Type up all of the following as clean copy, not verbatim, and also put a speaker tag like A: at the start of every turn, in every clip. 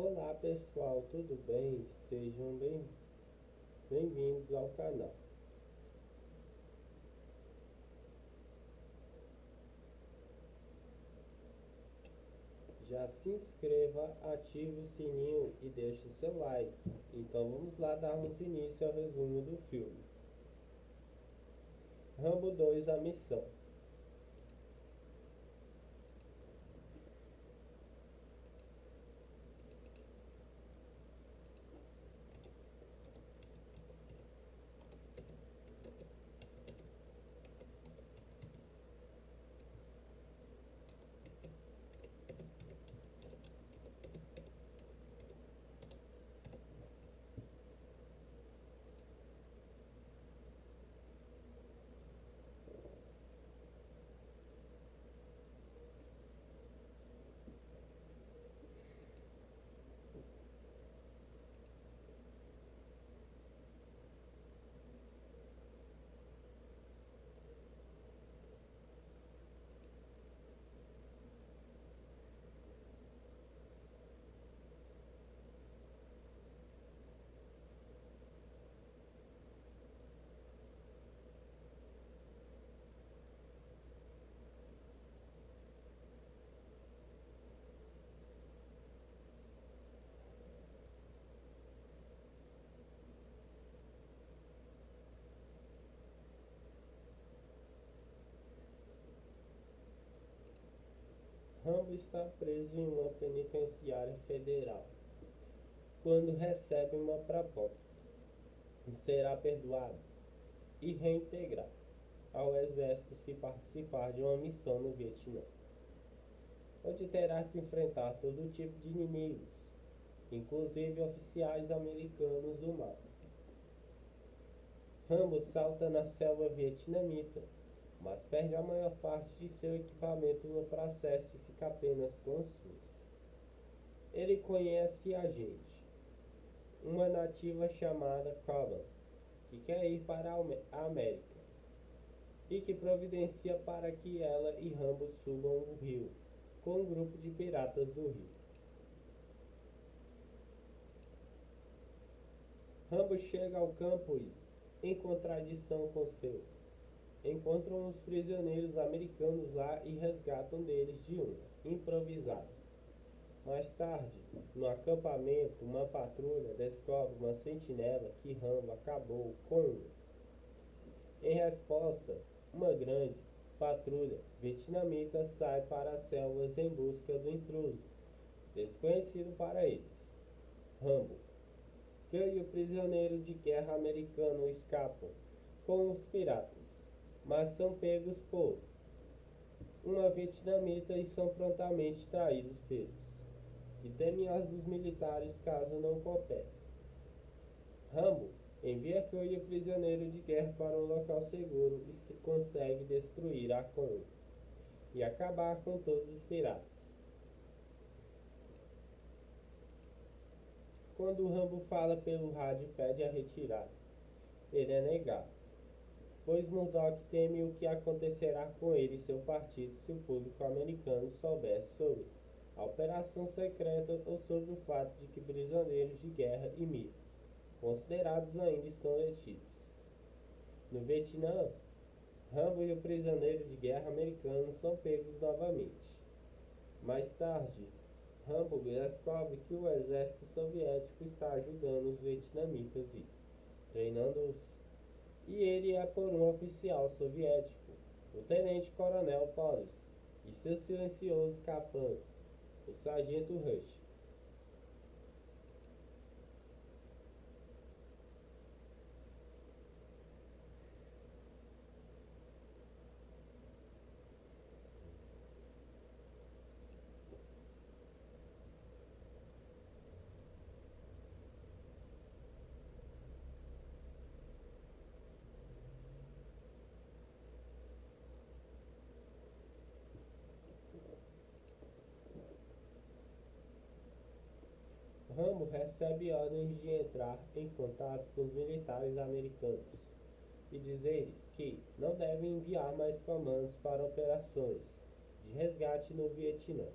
A: Olá pessoal, tudo bem? Sejam bem-vindos ao canal. Já se inscreva, ative o sininho e deixe seu like. Então vamos lá darmos início ao resumo do filme. Rambo 2, a missão. Rambo está preso em uma penitenciária federal quando recebe uma proposta. Será perdoado e reintegrado ao exército se participar de uma missão no Vietnã, onde terá que enfrentar todo tipo de inimigos, inclusive oficiais americanos do mar. Rambo salta na selva vietnamita, mas perde a maior parte de seu equipamento no processo e fica apenas com suas. Ele conhece a gente, uma nativa chamada Coban, que quer ir para a América e que providencia para que ela e Rambo subam o rio com um grupo de piratas do rio. Rambo chega ao campo e, em contradição com seu, encontram os prisioneiros americanos lá e resgatam deles de um improvisado. Mais tarde, no acampamento, uma patrulha descobre uma sentinela que Rambo acabou com um. Em resposta, uma grande patrulha vietnamita sai para as selvas em busca do intruso, desconhecido para eles. Rambo, Gunn e o prisioneiro de guerra americano escapam com os piratas, mas são pegos por uma vietnamita e são prontamente traídos pelos, que temem as dos militares caso não cooperem. Rambo envia Gunn e o prisioneiro de guerra para um local seguro e se consegue destruir a Con e acabar com todos os piratas. Quando Rambo fala pelo rádio e pede a retirada, ele é negado, pois Murdoch teme o que acontecerá com ele e seu partido se o público americano soubesse sobre a operação secreta ou sobre o fato de que prisioneiros de guerra e mira, considerados ainda, estão detidos. No Vietnã, Rambo e o prisioneiro de guerra americano são pegos novamente. Mais tarde, Rambo descobre que o exército soviético está ajudando os vietnamitas e treinando-os, e ele é por um oficial soviético, o tenente-coronel Paulus, e seu silencioso capanga, o sargento Rush. Rambo recebe ordens de entrar em contato com os militares americanos e dizer-lhes que não devem enviar mais comandos para operações de resgate no Vietnã.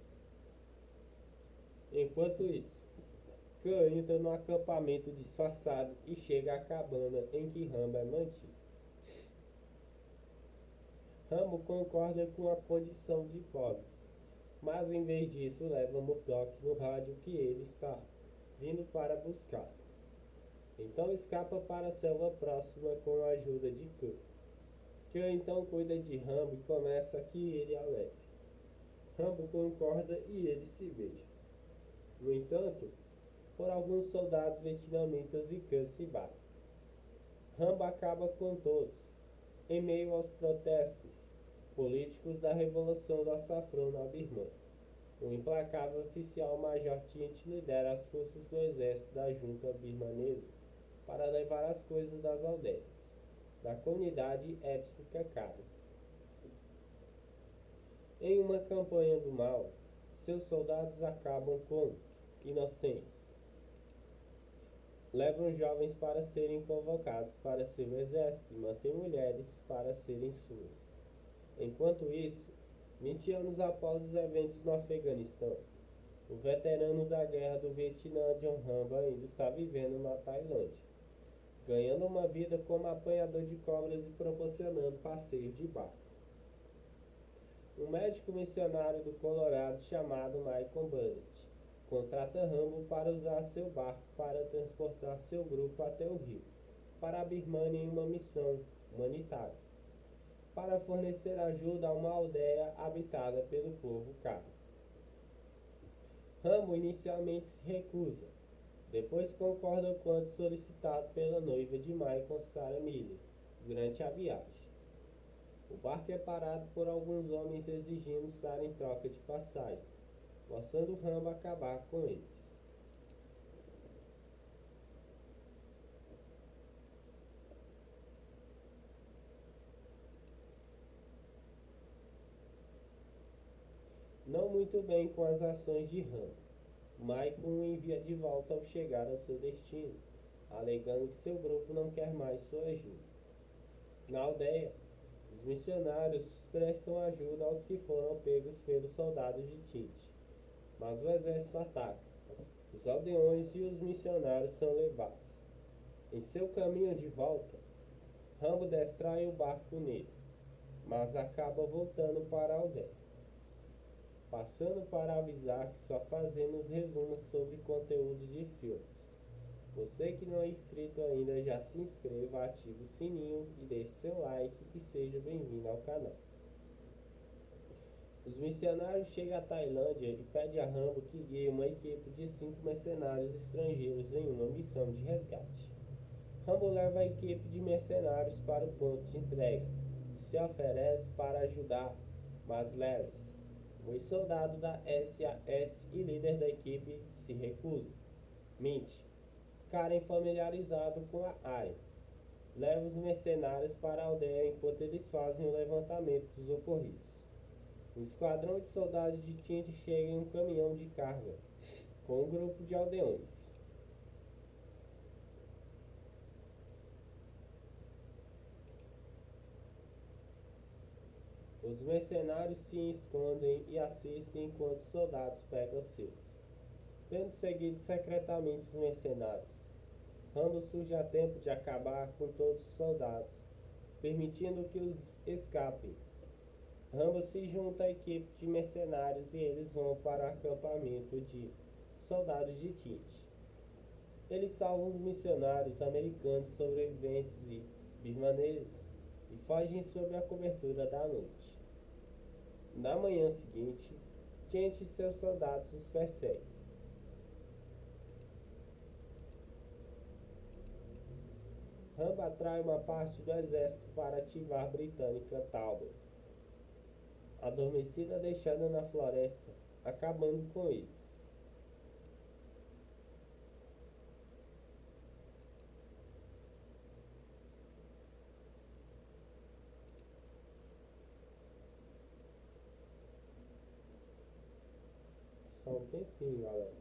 A: Enquanto isso, Khan entra no acampamento disfarçado e chega à cabana em que Rambo é mantido. Rambo concorda com a condição de pobres, mas em vez disso leva Murdoch no rádio que ele está vindo para buscar. Então escapa para a selva próxima com a ajuda de Khan. Khan então cuida de Rambo e começa que ele a leve. Rambo concorda e eles se beijam. No entanto, por alguns soldados vietnamitas e Khan se batem. Rambo acaba com todos, em meio aos protestos políticos da Revolução do Açafrão na Birmânia. O implacável oficial Major Tint lidera as forças do exército da junta birmanesa para levar as coisas das aldeias, da comunidade étnica Karen. Em uma campanha do mal, seus soldados acabam com inocentes. Levam jovens para serem convocados para seu exército e mantêm mulheres para serem suas. Enquanto isso, 20 anos após os eventos no Afeganistão, o veterano da guerra do Vietnã, John Rambo, ainda está vivendo na Tailândia, ganhando uma vida como apanhador de cobras e proporcionando passeios de barco. Um médico missionário do Colorado chamado Michael Burnett contrata Rambo para usar seu barco para transportar seu grupo até o rio, para a Birmânia em uma missão humanitária, para fornecer ajuda a uma aldeia habitada pelo povo Karen. Rambo inicialmente se recusa, depois concorda quando solicitado pela noiva de Michael, Sarah Miller, durante a viagem. O barco é parado por alguns homens exigindo Sarah em troca de passagem, forçando Rambo a acabar com eles. Não muito bem com as ações de Rambo, Michael o envia de volta ao chegar ao seu destino, alegando que seu grupo não quer mais sua ajuda. Na aldeia, os missionários prestam ajuda aos que foram pegos pelos soldados de Tint, mas o exército ataca. Os aldeões e os missionários são levados. Em seu caminho de volta, Rambo destrói o barco nele, mas acaba voltando para a aldeia. Passando para avisar que só fazemos resumos sobre conteúdos de filmes. Você que não é inscrito ainda, já se inscreva, ative o sininho e deixe seu like e seja bem-vindo ao canal. Os missionários chegam à Tailândia e pedem a Rambo que guie uma equipe de 5 mercenários estrangeiros em uma missão de resgate. Rambo leva a equipe de mercenários para o ponto de entrega e se oferece para ajudar, mas Larry, o ex-soldado da SAS e líder da equipe, se recusa. Mente. Karen, familiarizado com a área, leva os mercenários para a aldeia enquanto eles fazem o levantamento dos ocorridos. Um esquadrão de soldados de Tint chega em um caminhão de carga com um grupo de aldeões. Os mercenários se escondem e assistem enquanto os soldados pegam os seus. Tendo seguido secretamente os mercenários, Rambo surge a tempo de acabar com todos os soldados, permitindo que os escapem. Rambo se junta à equipe de mercenários e eles vão para o acampamento de soldados de Tint. Eles salvam os missionários americanos sobreviventes e birmaneses e fogem sob a cobertura da noite. Na manhã seguinte, Tint e seus soldados os perseguem. Rambo atrai uma parte do exército para ativar a britânica Talbot, adormecida deixada na floresta, acabando com eles. Só um tempinho, galera.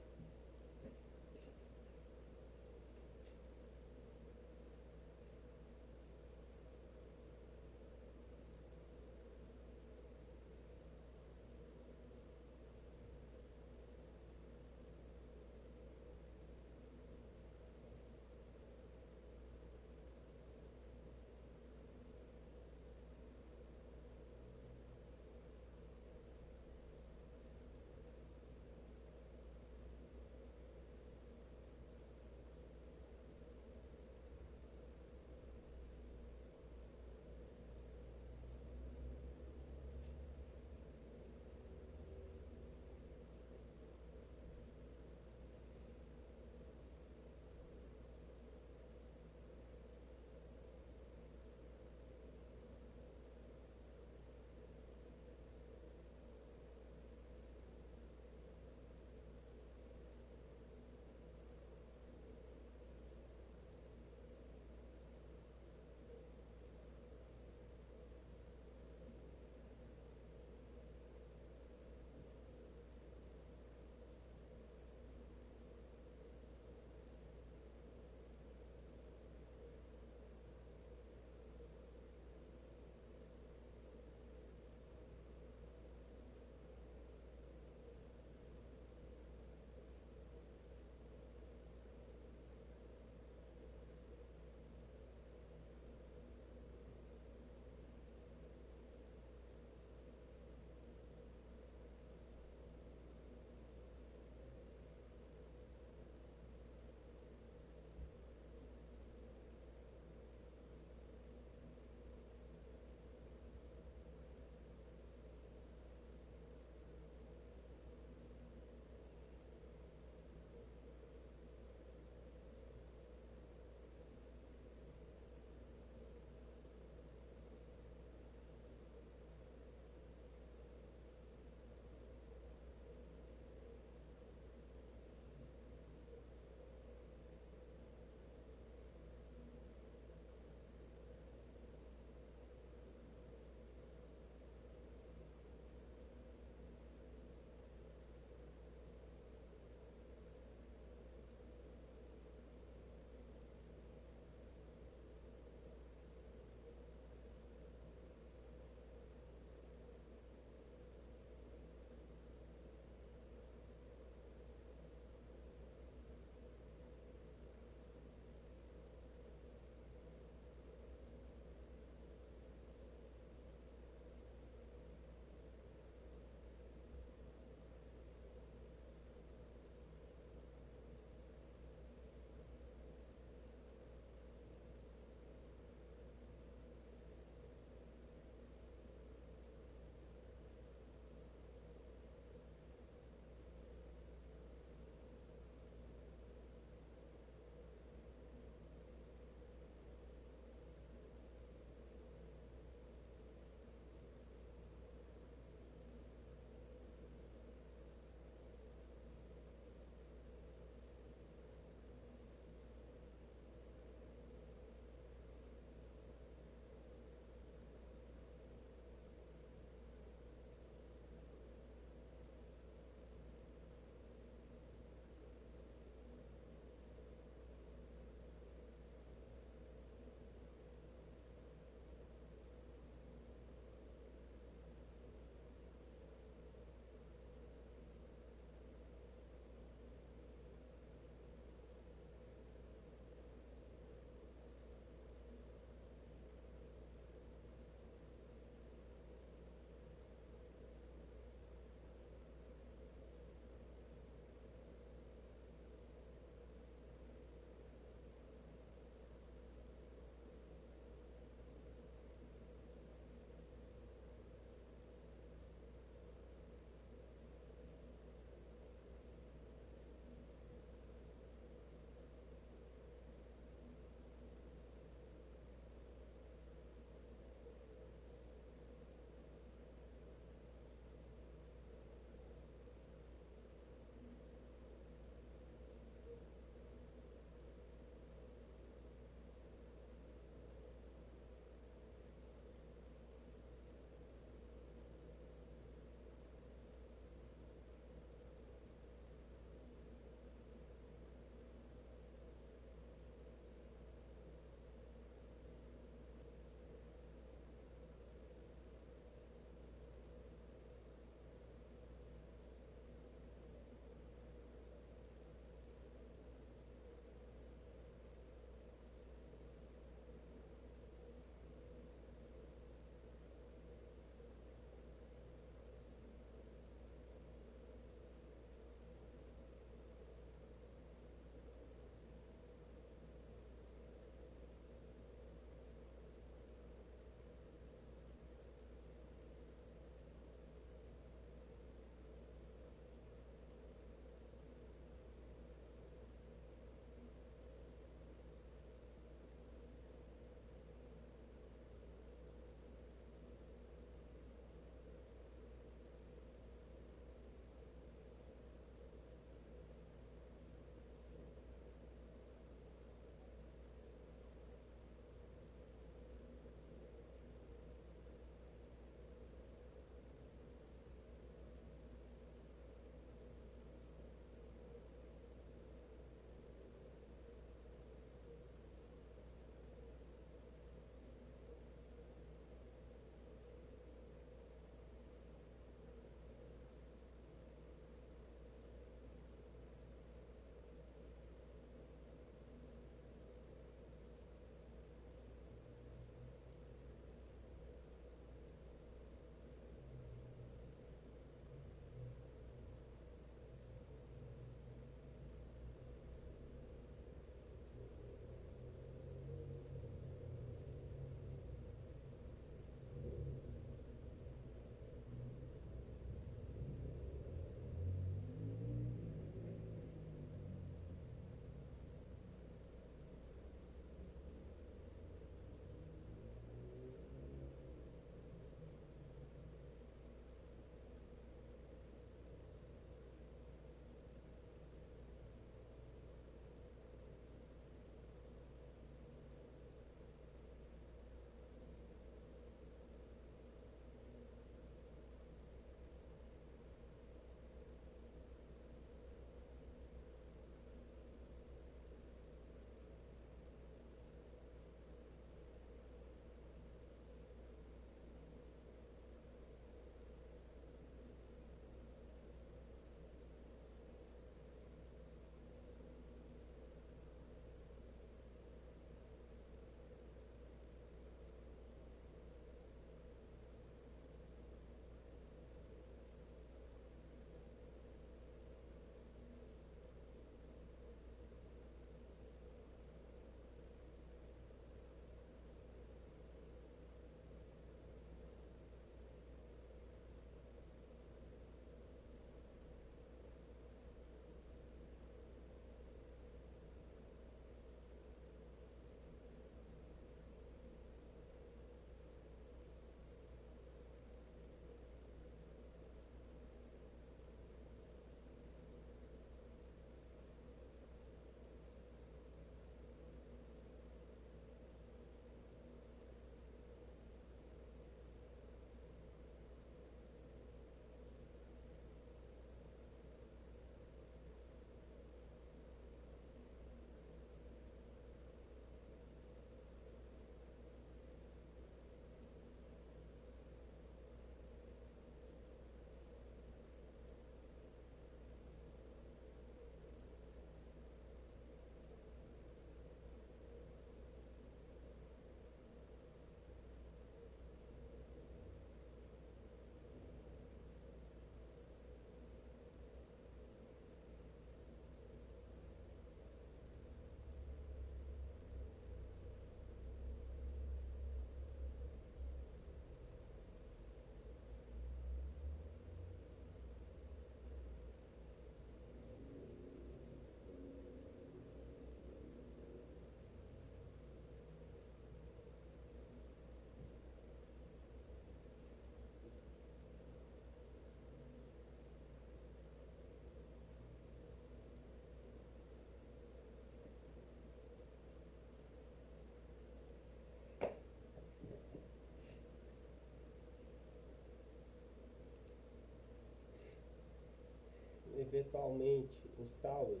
A: eventualmente os Tauren,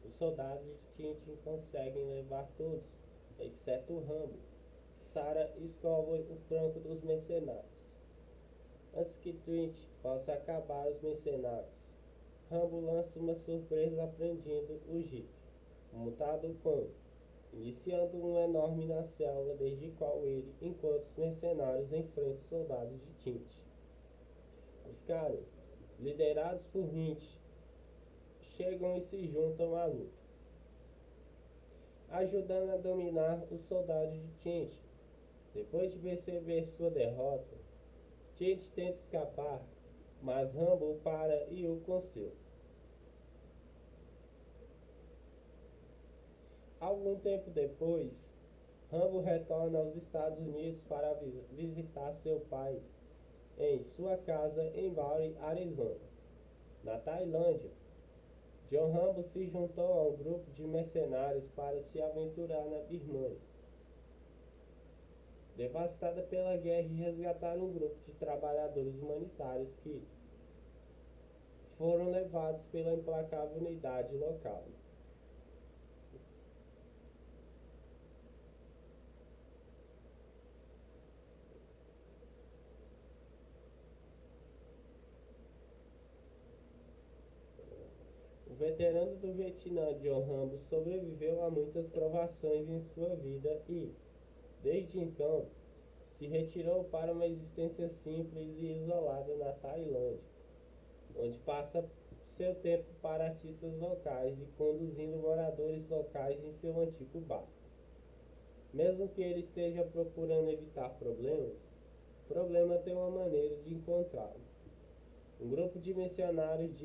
A: os soldados de Tintin conseguem levar todos, exceto Rambo. Sarah escova o franco dos mercenários. Antes que Trent possa acabar os mercenários, Rambo lança uma surpresa apreendendo o Jeep, montado Quan, iniciando um enorme na selva desde qual ele, enquanto os mercenários enfrentam os soldados de Tint. Os Karen, liderados por Hint, chegam e se juntam à luta, ajudando a dominar os soldados de Tint. Depois de perceber sua derrota, Tint tenta escapar, mas Rambo o para e o conserva. Algum tempo depois, Rambo retorna aos Estados Unidos para visitar seu pai em sua casa em Bowie, Arizona. Na Tailândia, John Rambo se juntou a um grupo de mercenários para se aventurar na Birmânia. Devastada pela guerra, e resgatar um grupo de trabalhadores humanitários que foram levados pela implacável unidade local. O veterano do Vietnã, John Rambo, sobreviveu a muitas provações em sua vida e, desde então, se retirou para uma existência simples e isolada na Tailândia, onde passa seu tempo para artistas locais e conduzindo moradores locais em seu antigo barco. Mesmo que ele esteja procurando evitar problemas, o problema tem uma maneira de encontrá-lo. Um grupo de missionários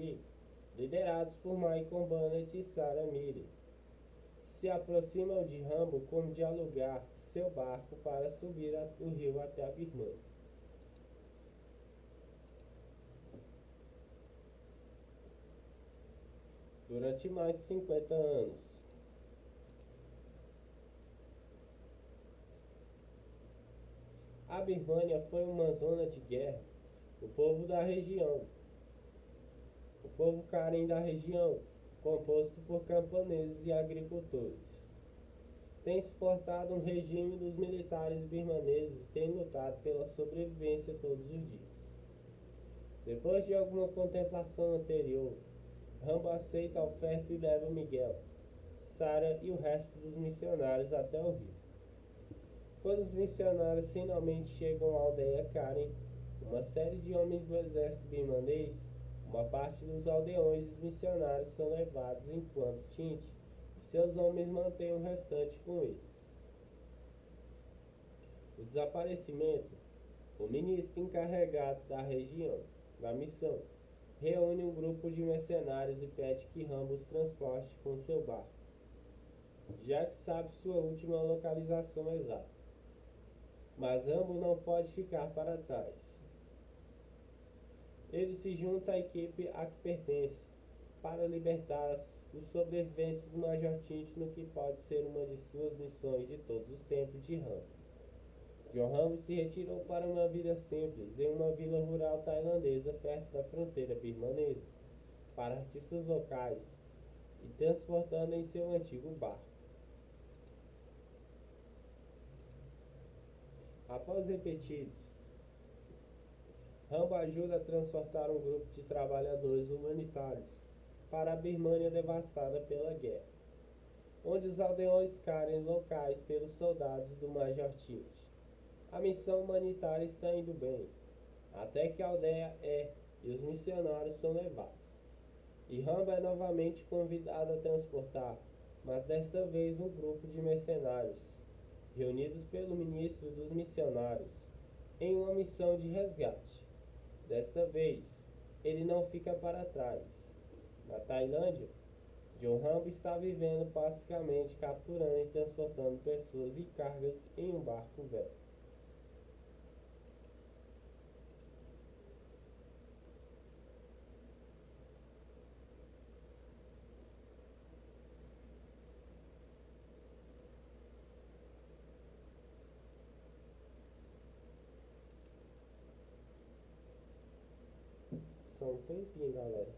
A: liderados por Michael Burnett e Sarah Miller, se aproximam de Rambo como de alugar seu barco para subir o rio até a Birmânia. Durante mais de 50 anos, a Birmânia foi uma zona de guerra. O povo Karen da região, composto por camponeses e agricultores, tem suportado um regime dos militares birmaneses e tem lutado pela sobrevivência todos os dias. Depois de alguma contemplação anterior, Rambo aceita a oferta e leva Miguel, Sarah e o resto dos missionários até o rio. Quando os missionários finalmente chegam à aldeia Karen, uma série de homens do exército birmanês, uma parte dos aldeões dos missionários são levados enquanto Tint e seus homens mantêm o restante com eles. O desaparecimento, o ministro encarregado da missão, reúne um grupo de mercenários e pede que Rambo os transporte com seu barco, já que sabe sua última localização exata. Mas Rambo não pode ficar para trás. Ele se junta à equipe a que pertence para libertar os sobreviventes do Major Tint no que pode ser uma de suas missões de todos os tempos de Rambo. John Rambo se retirou para uma vida simples em uma vila rural tailandesa perto da fronteira birmanesa, para artistas locais e transportando em seu antigo barco. Após repetidos, Rambo ajuda a transportar um grupo de trabalhadores humanitários para a Birmânia devastada pela guerra, onde os aldeões Karen locais pelos soldados do Major Tint. A missão humanitária está indo bem, até que a aldeia e os missionários são levados. E Rambo é novamente convidado a transportar, mas desta vez um grupo de mercenários, reunidos pelo ministro dos missionários, em uma missão de resgate. Desta vez, ele não fica para trás. Na Tailândia, John Rambo está vivendo pacificamente, capturando e transportando pessoas e cargas em um barco velho. Só um tempinho, galera.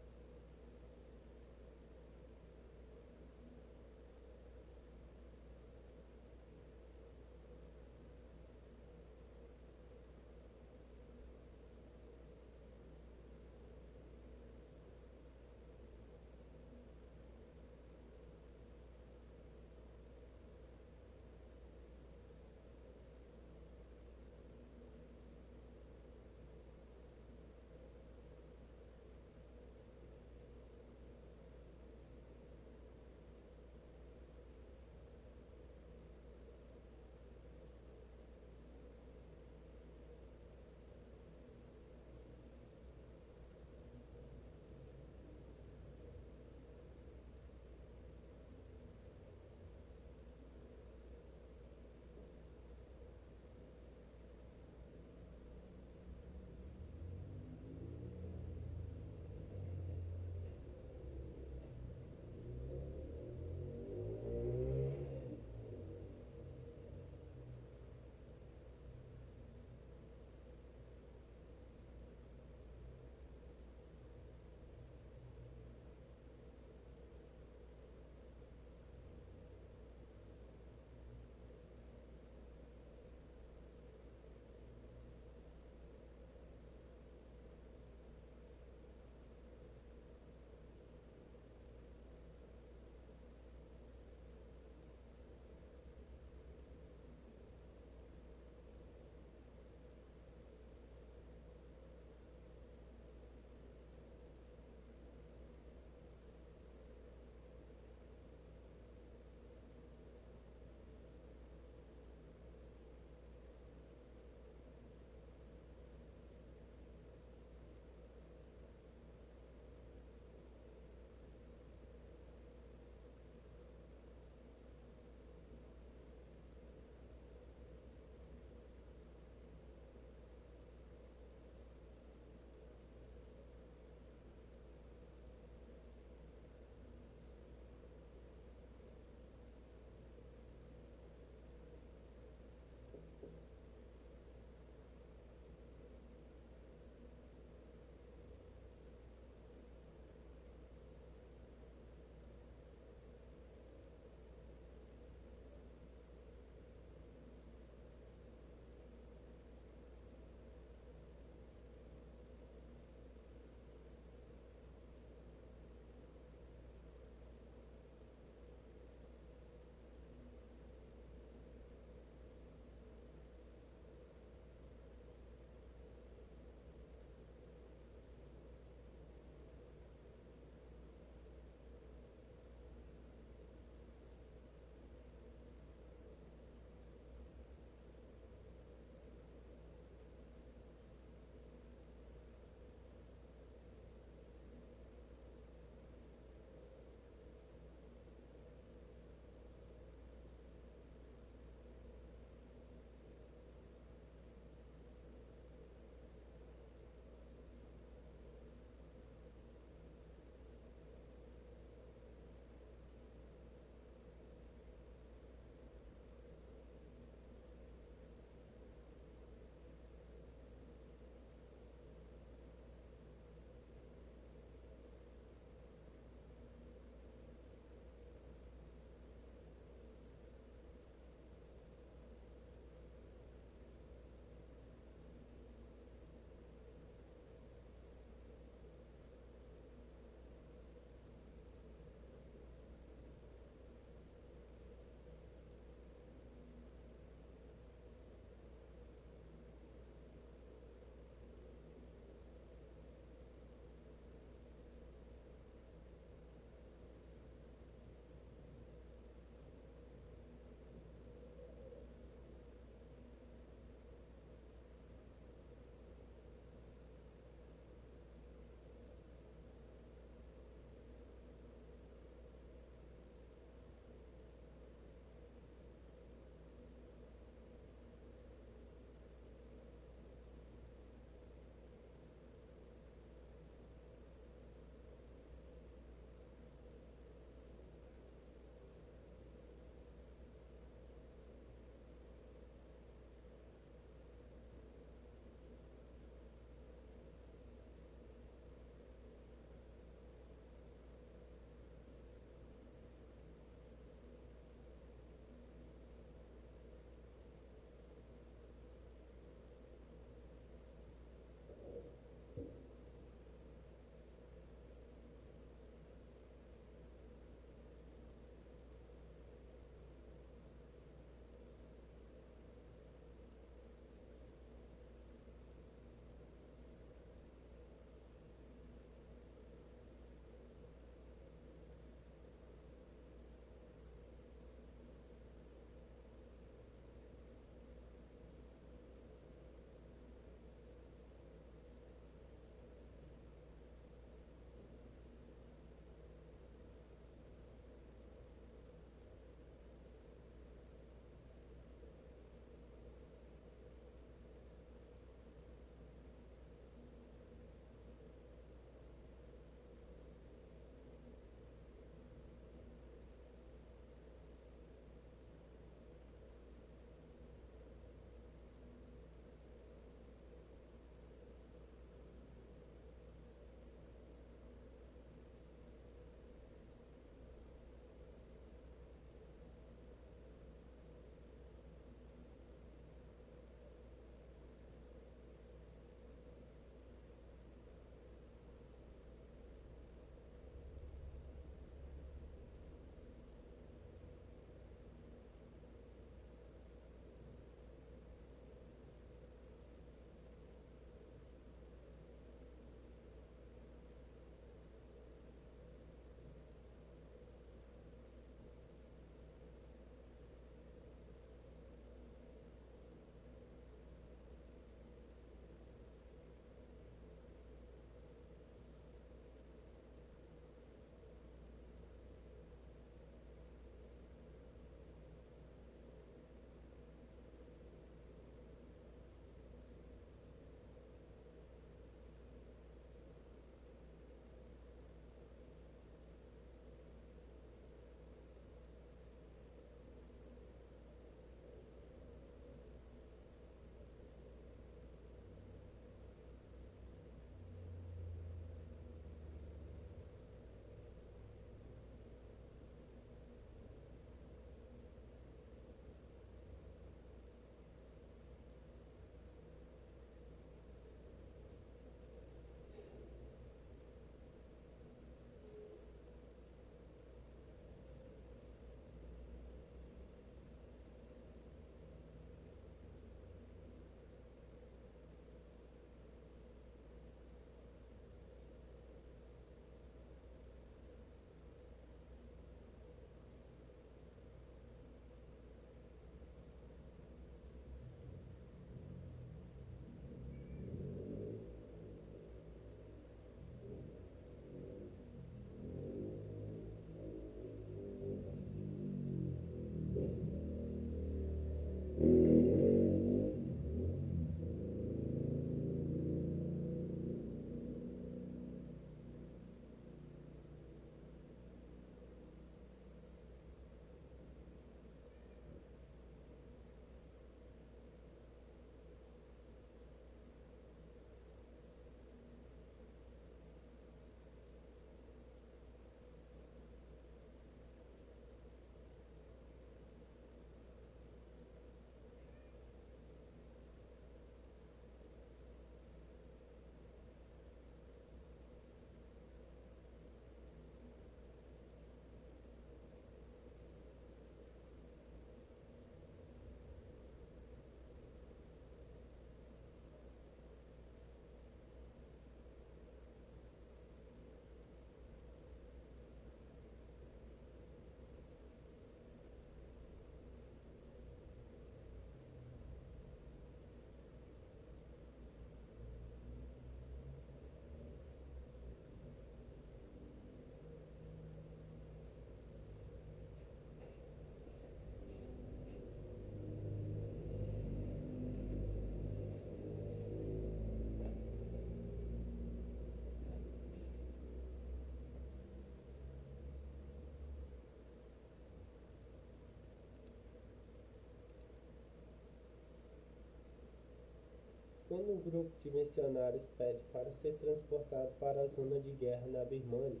A: Quando um grupo de missionários pede para ser transportado para a zona de guerra na Birmânia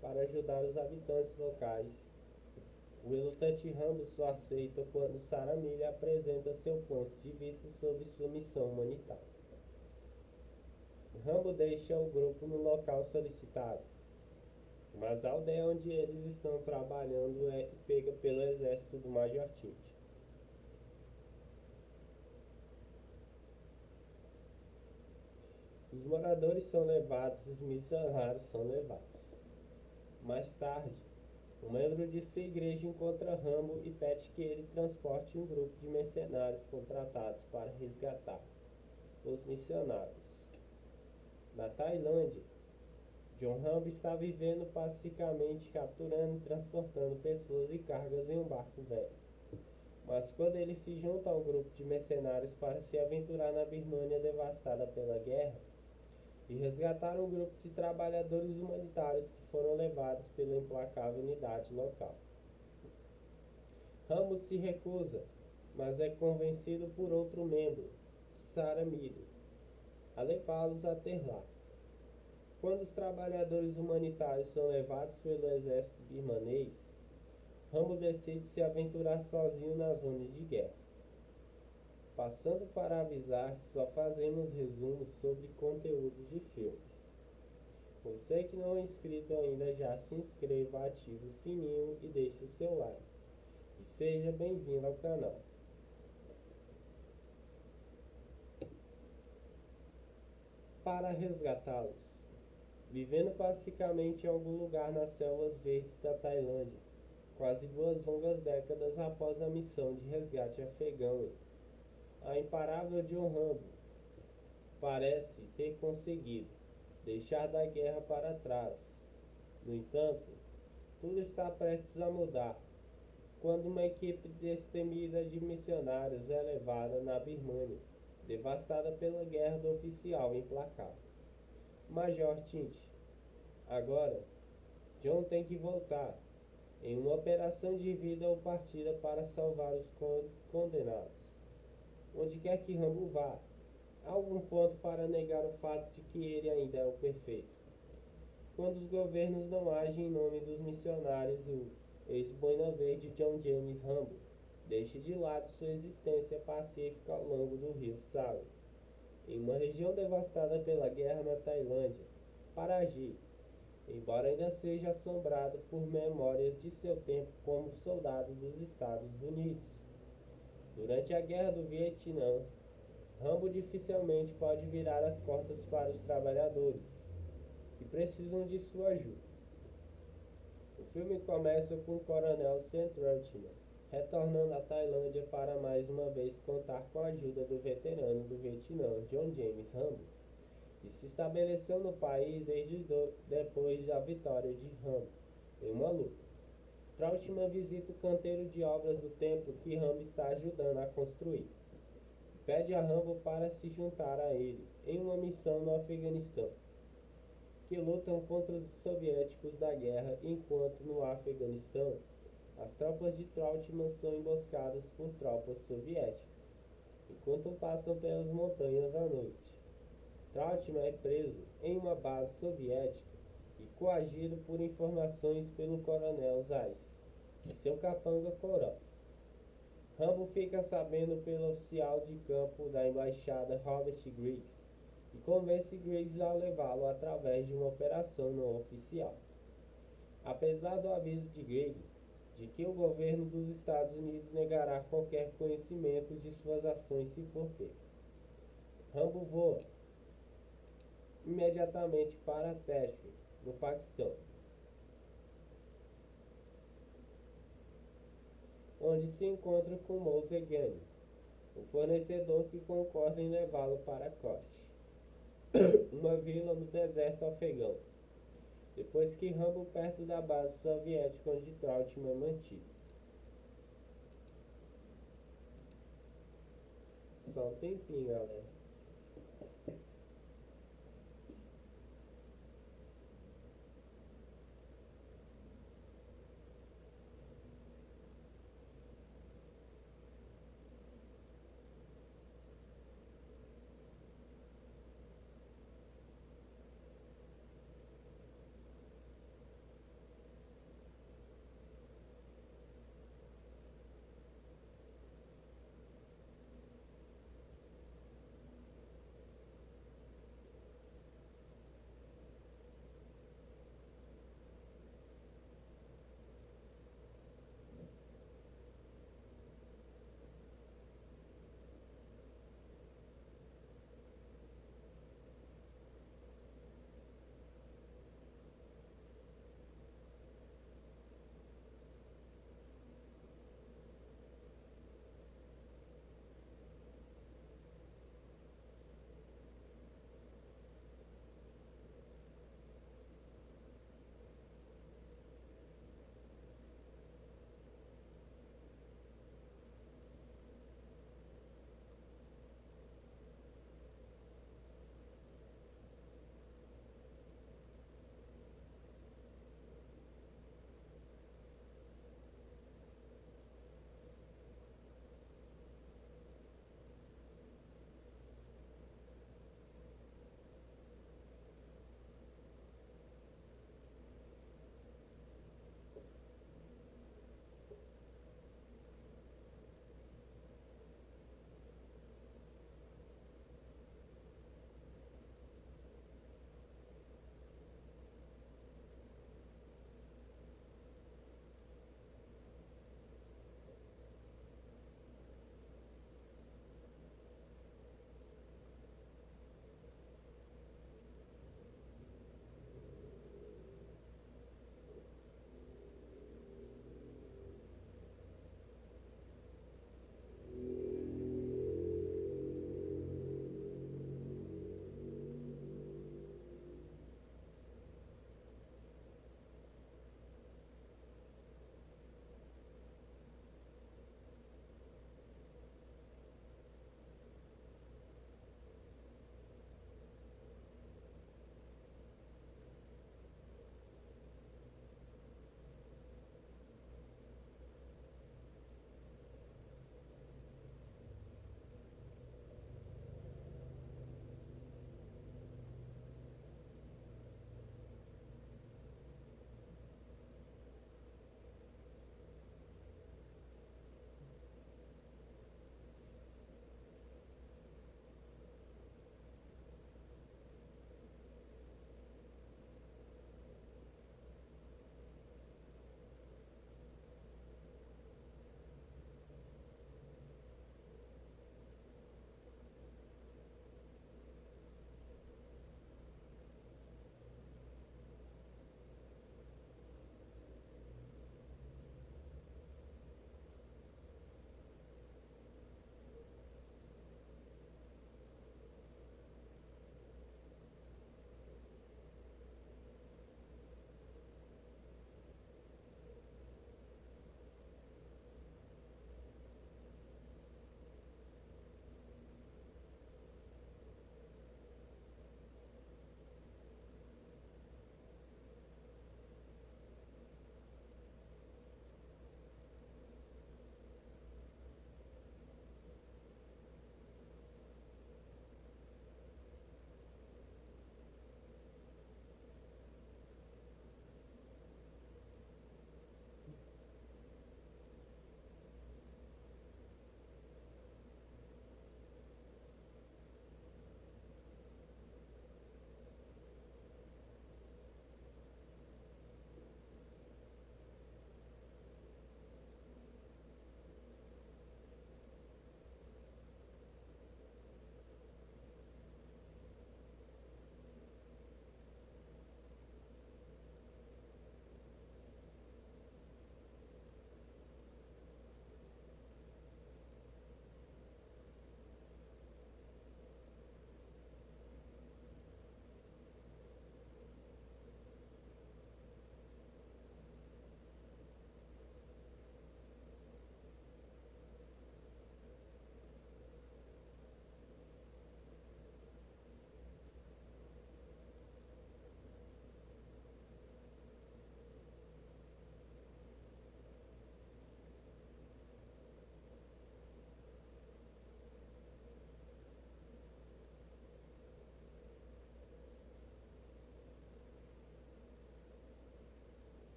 A: para ajudar os habitantes locais, o relutante Rambo só aceita quando Saramilha lhe apresenta seu ponto de vista sobre sua missão humanitária. Rambo deixa o grupo no local solicitado, mas a aldeia onde eles estão trabalhando é pega pelo exército do Major Tint. Os moradores são levados, os missionários são levados. Mais tarde, um membro de sua igreja encontra Rambo e pede que ele transporte um grupo de mercenários contratados para resgatar os missionários. Na Tailândia, John Rambo está vivendo pacificamente, capturando e transportando pessoas e cargas em um barco velho. Mas quando ele se junta a um grupo de mercenários para se aventurar na Birmânia devastada pela guerra e resgatar um grupo de trabalhadores humanitários que foram levados pela implacável unidade local. Rambo se recusa, mas é convencido por outro membro, Saramilha, a levá-los até lá. Quando os trabalhadores humanitários são levados pelo exército birmanês, Rambo decide se aventurar sozinho na zona de guerra. Passando para avisar, só fazemos resumos sobre conteúdos de filmes. Você que não é inscrito ainda, já se inscreva, ative o sininho e deixe o seu like. E seja bem-vindo ao canal. Para resgatá-los. Vivendo pacificamente em algum lugar nas selvas verdes da Tailândia, quase 2 longas décadas após a missão de resgate afegão, a imparável John Rambo parece ter conseguido deixar da guerra para trás. No entanto, tudo está prestes a mudar quando uma equipe destemida de missionários é levada na Birmânia, devastada pela guerra do oficial implacável, Major Tint. Agora, John tem que voltar em uma operação de vida ou partida para salvar os condenados. Onde quer que Rambo vá, há algum ponto para negar o fato de que ele ainda é o perfeito. Quando os governos não agem em nome dos missionários, o ex-boina verde John James Rambo deixa de lado sua existência pacífica ao longo do rio Salween, em uma região devastada pela guerra na Tailândia, para agir, embora ainda seja assombrado por memórias de seu tempo como soldado dos Estados Unidos. Durante a Guerra do Vietnã, Rambo dificilmente pode virar as costas para os trabalhadores, que precisam de sua ajuda. O filme começa com o coronel Sam Trotman retornando à Tailândia para mais uma vez contar com a ajuda do veterano do Vietnã, John James Rambo, que se estabeleceu no país desde depois da vitória de Rambo em uma luta. Trautmann visita o canteiro de obras do templo que Rambo está ajudando a construir. Pede a Rambo para se juntar a ele em uma missão no Afeganistão, que lutam contra os soviéticos da guerra, enquanto no Afeganistão as tropas de Trautmann são emboscadas por tropas soviéticas, enquanto passam pelas montanhas à noite. Trautmann é preso em uma base soviética e coagido por informações pelo coronel Zeiss e seu capanga Korov. Rambo fica sabendo pelo oficial de campo da embaixada Robert Griggs e convence Griggs a levá-lo através de uma operação não oficial. Apesar do aviso de Griggs de que o governo dos Estados Unidos negará qualquer conhecimento de suas ações se for pego, Rambo voa imediatamente para Peshawar, no Paquistão, onde se encontra com Mouse Ghani, o fornecedor que concorda em levá-lo para Kosh, uma vila no deserto afegão, depois que Rambo perto da base soviética onde Trautmann é mantido. Só um tempinho, galera.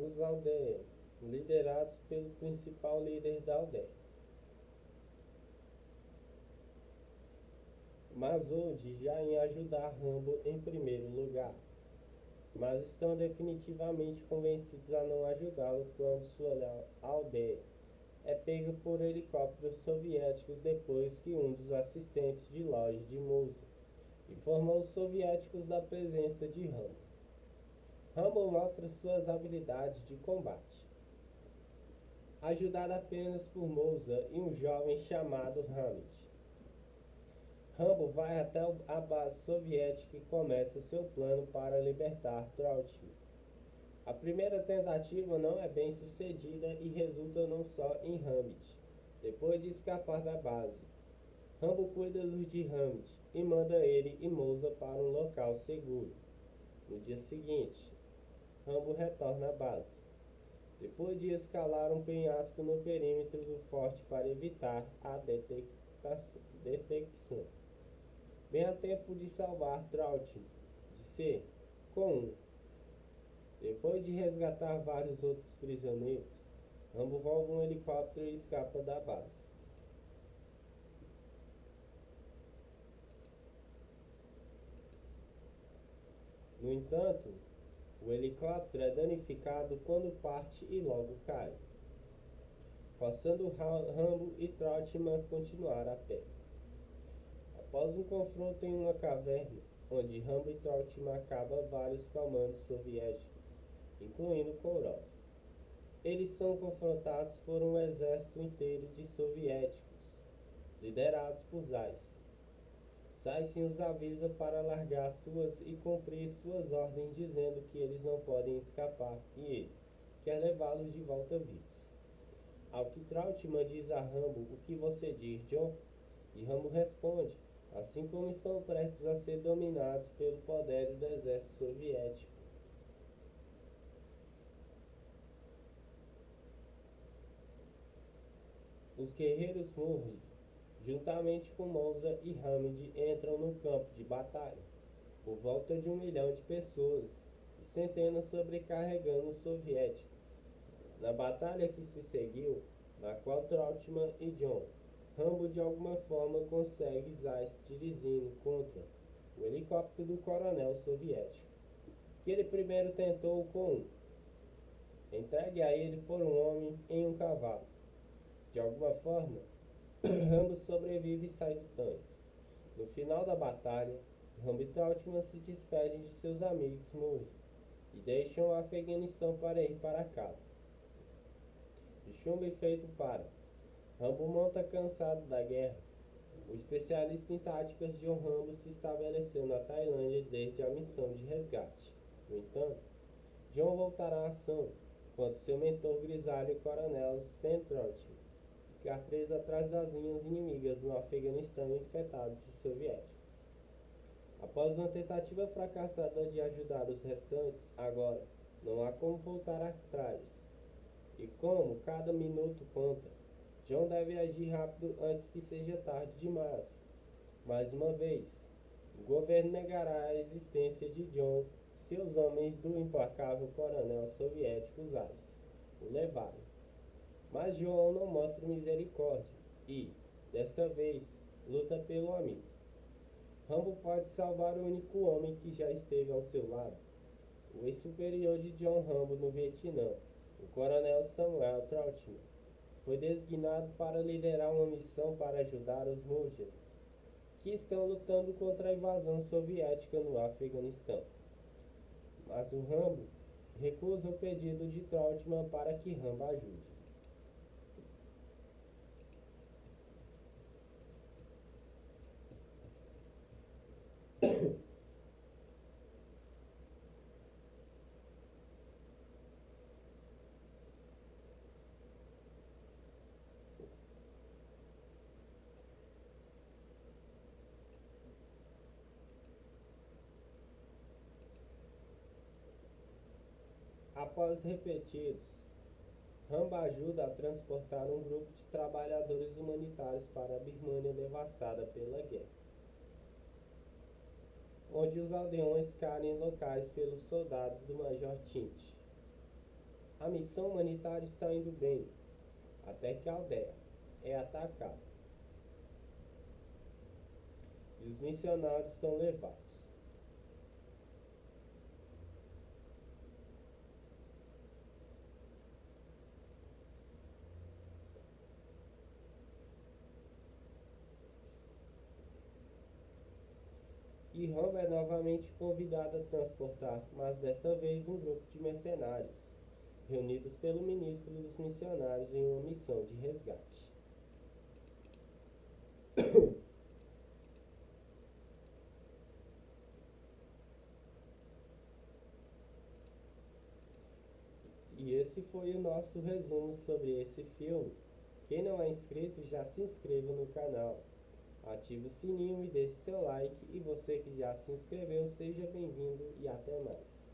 A: os aldeia, liderados pelo principal líder da aldeia. Masoud já em ajudar Rambo em primeiro lugar, mas estão definitivamente convencidos a não ajudá-lo quando sua aldeia é pega por helicópteros soviéticos depois que um dos assistentes de loja de Mosul informou os soviéticos da presença de Rambo. Rambo mostra suas habilidades de combate, ajudado apenas por Mosul e um jovem chamado Hamid. Rambo vai até a base soviética e começa seu plano para libertar Troutman. A primeira tentativa não é bem sucedida e resulta não só em Hamid. Depois de escapar da base, Rambo cuida de Hamid e manda ele e Mosul para um local seguro. No dia seguinte, Rambo retorna à base, depois de escalar um penhasco no perímetro do forte para evitar a detecção. Bem a tempo de salvar Troutman de ser comum. Depois de resgatar vários outros prisioneiros, Rambo rouba um helicóptero e escapa da base. No entanto, o helicóptero é danificado quando parte e logo cai, forçando Rambo e Troutman a continuar a pé. Após um confronto em uma caverna, onde Rambo e Troutman acabam vários comandos soviéticos, incluindo Kourov. Eles são confrontados por um exército inteiro de soviéticos, liderados por Zeiss. Zeiss os avisa para largar suas e cumprir suas ordens, dizendo que eles não podem escapar e ele quer levá-los de volta vivos. Ao que Troutman diz a Rambo: "O que você diz, John?" E Rambo responde: "Assim como estão prestes a ser dominados pelo poder do exército soviético." Os guerreiros Murray, juntamente com Mosul e Hamid, entram no campo de batalha, por volta de 1 milhão de pessoas, e centenas sobrecarregando os soviéticos. Na batalha que se seguiu, na qual Troutman e John, Rambo de alguma forma consegue Zeiss dirigindo contra o helicóptero do coronel soviético, que ele primeiro tentou com entregue a ele por um homem em um cavalo. De alguma forma, Rambo sobrevive e sai do tanque. No final da batalha, Rambo e Troutman se despedem de seus amigos Murray e deixam o Afeganistão para ir para casa. De chumbo feito para Rambo monta cansado da guerra. O especialista em táticas John Rambo se estabeleceu na Tailândia desde a missão de resgate. No entanto, John voltará à ação quando seu mentor grisalho, coronel Sam Troutman, ficar preso atrás das linhas inimigas no Afeganistão infectados de soviéticos. Após uma tentativa fracassada de ajudar os restantes, agora não há como voltar atrás. E como cada minuto conta, John deve agir rápido antes que seja tarde demais. Mais uma vez, o governo negará a existência de John. Seus homens do implacável coronel soviético Zeiss o levaram. Mas John não mostra misericórdia e, desta vez, luta pelo amigo. Rambo pode salvar o único homem que já esteve ao seu lado, o ex-superior de John Rambo no Vietnã, o coronel Samuel Troutman. Foi designado para liderar uma missão para ajudar os Mujahideen, que estão lutando contra a invasão soviética no Afeganistão. Mas o Rambo recusa o pedido de Troutman para que Rambo ajude. Após repetidos, Rambo ajuda a transportar um grupo de trabalhadores humanitários para a Birmânia devastada pela guerra, onde os aldeões caem locais pelos soldados do Major Tint. A missão humanitária está indo bem, até que a aldeia é atacada e os missionários são levados. E Rambo é novamente convidado a transportar, mas desta vez um grupo de mercenários, reunidos pelo ministro dos missionários em uma missão de resgate. E esse foi o nosso resumo sobre esse filme. Quem não é inscrito, já se inscreva no canal. Ative o sininho e deixe seu like. E você que já se inscreveu, seja bem-vindo e até mais.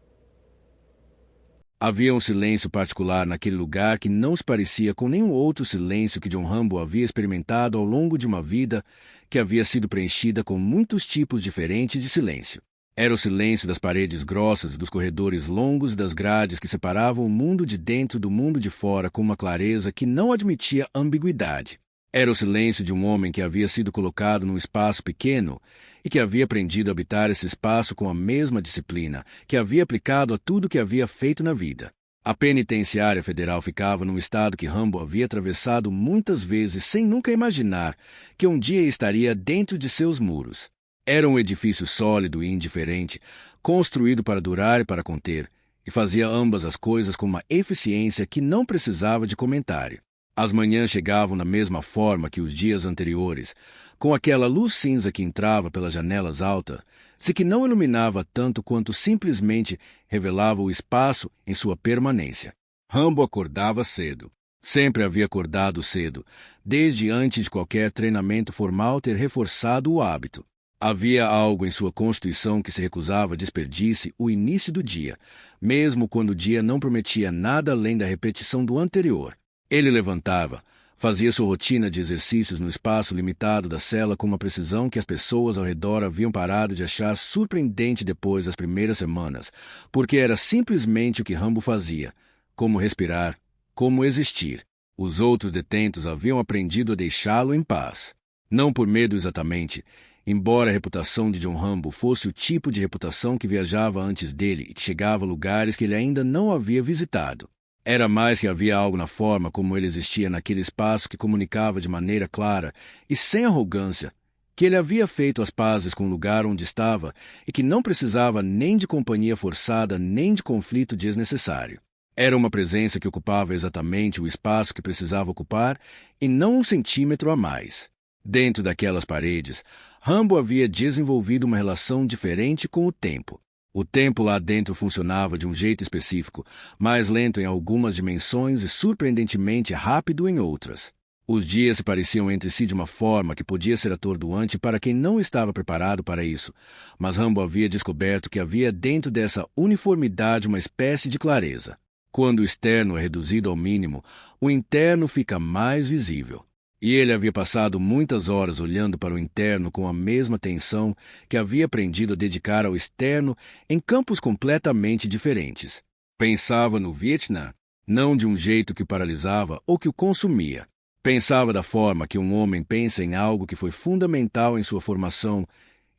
B: Havia um silêncio particular naquele lugar que não se parecia com nenhum outro silêncio que John Rambo havia experimentado ao longo de uma vida que havia sido preenchida com muitos tipos diferentes de silêncio. Era o silêncio das paredes grossas, dos corredores longos e das grades que separavam o mundo de dentro do mundo de fora com uma clareza que não admitia ambiguidade. Era o silêncio de um homem que havia sido colocado num espaço pequeno e que havia aprendido a habitar esse espaço com a mesma disciplina que havia aplicado a tudo que havia feito na vida. A penitenciária federal ficava num estado que Rambo havia atravessado muitas vezes sem nunca imaginar que um dia estaria dentro de seus muros. Era um edifício sólido e indiferente, construído para durar e para conter, e fazia ambas as coisas com uma eficiência que não precisava de comentário. As manhãs chegavam da mesma forma que os dias anteriores, com aquela luz cinza que entrava pelas janelas altas, se que não iluminava tanto quanto simplesmente revelava o espaço em sua permanência. Rambo acordava cedo. Sempre havia acordado cedo, desde antes de qualquer treinamento formal ter reforçado o hábito. Havia algo em sua constituição que se recusava a desperdice o início do dia, mesmo quando o dia não prometia nada além da repetição do anterior. Ele levantava, fazia sua rotina de exercícios no espaço limitado da cela com uma precisão que as pessoas ao redor haviam parado de achar surpreendente depois das primeiras semanas, porque era simplesmente o que Rambo fazia, como respirar, como existir. Os outros detentos haviam aprendido a deixá-lo em paz. Não por medo exatamente, embora a reputação de John Rambo fosse o tipo de reputação que viajava antes dele e que chegava a lugares que ele ainda não havia visitado. Era mais que havia algo na forma como ele existia naquele espaço que comunicava de maneira clara e sem arrogância que ele havia feito as pazes com o lugar onde estava e que não precisava nem de companhia forçada nem de conflito desnecessário. Era uma presença que ocupava exatamente o espaço que precisava ocupar e não um centímetro a mais. Dentro daquelas paredes, Rambo havia desenvolvido uma relação diferente com o tempo. O tempo lá dentro funcionava de um jeito específico, mais lento em algumas dimensões e surpreendentemente rápido em outras. Os dias se pareciam entre si de uma forma que podia ser atordoante para quem não estava preparado para isso, mas Rambo havia descoberto que havia dentro dessa uniformidade uma espécie de clareza. Quando o externo é reduzido ao mínimo, o interno fica mais visível. E ele havia passado muitas horas olhando para o interno com a mesma atenção que havia aprendido a dedicar ao externo em campos completamente diferentes. Pensava no Vietnã, não de um jeito que o paralisava ou que o consumia. Pensava da forma que um homem pensa em algo que foi fundamental em sua formação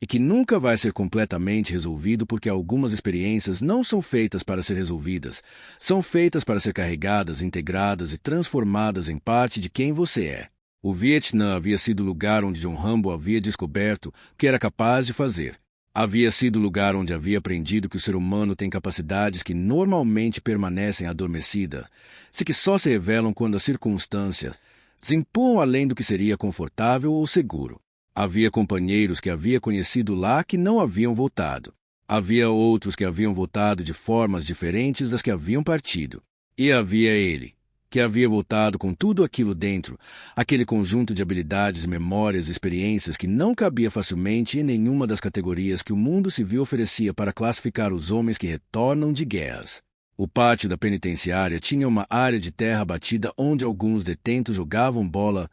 B: e que nunca vai ser completamente resolvido porque algumas experiências não são feitas para ser resolvidas, são feitas para ser carregadas, integradas e transformadas em parte de quem você é. O Vietnã havia sido o lugar onde John Rambo havia descoberto o que era capaz de fazer. Havia sido o lugar onde havia aprendido que o ser humano tem capacidades que normalmente permanecem adormecidas, se que só se revelam quando as circunstâncias se impõem além do que seria confortável ou seguro. Havia companheiros que havia conhecido lá que não haviam voltado. Havia outros que haviam voltado de formas diferentes das que haviam partido. E havia ele, que havia voltado com tudo aquilo dentro, aquele conjunto de habilidades, memórias e experiências que não cabia facilmente em nenhuma das categorias que o mundo civil oferecia para classificar os homens que retornam de guerras. O pátio da penitenciária tinha uma área de terra batida onde alguns detentos jogavam bola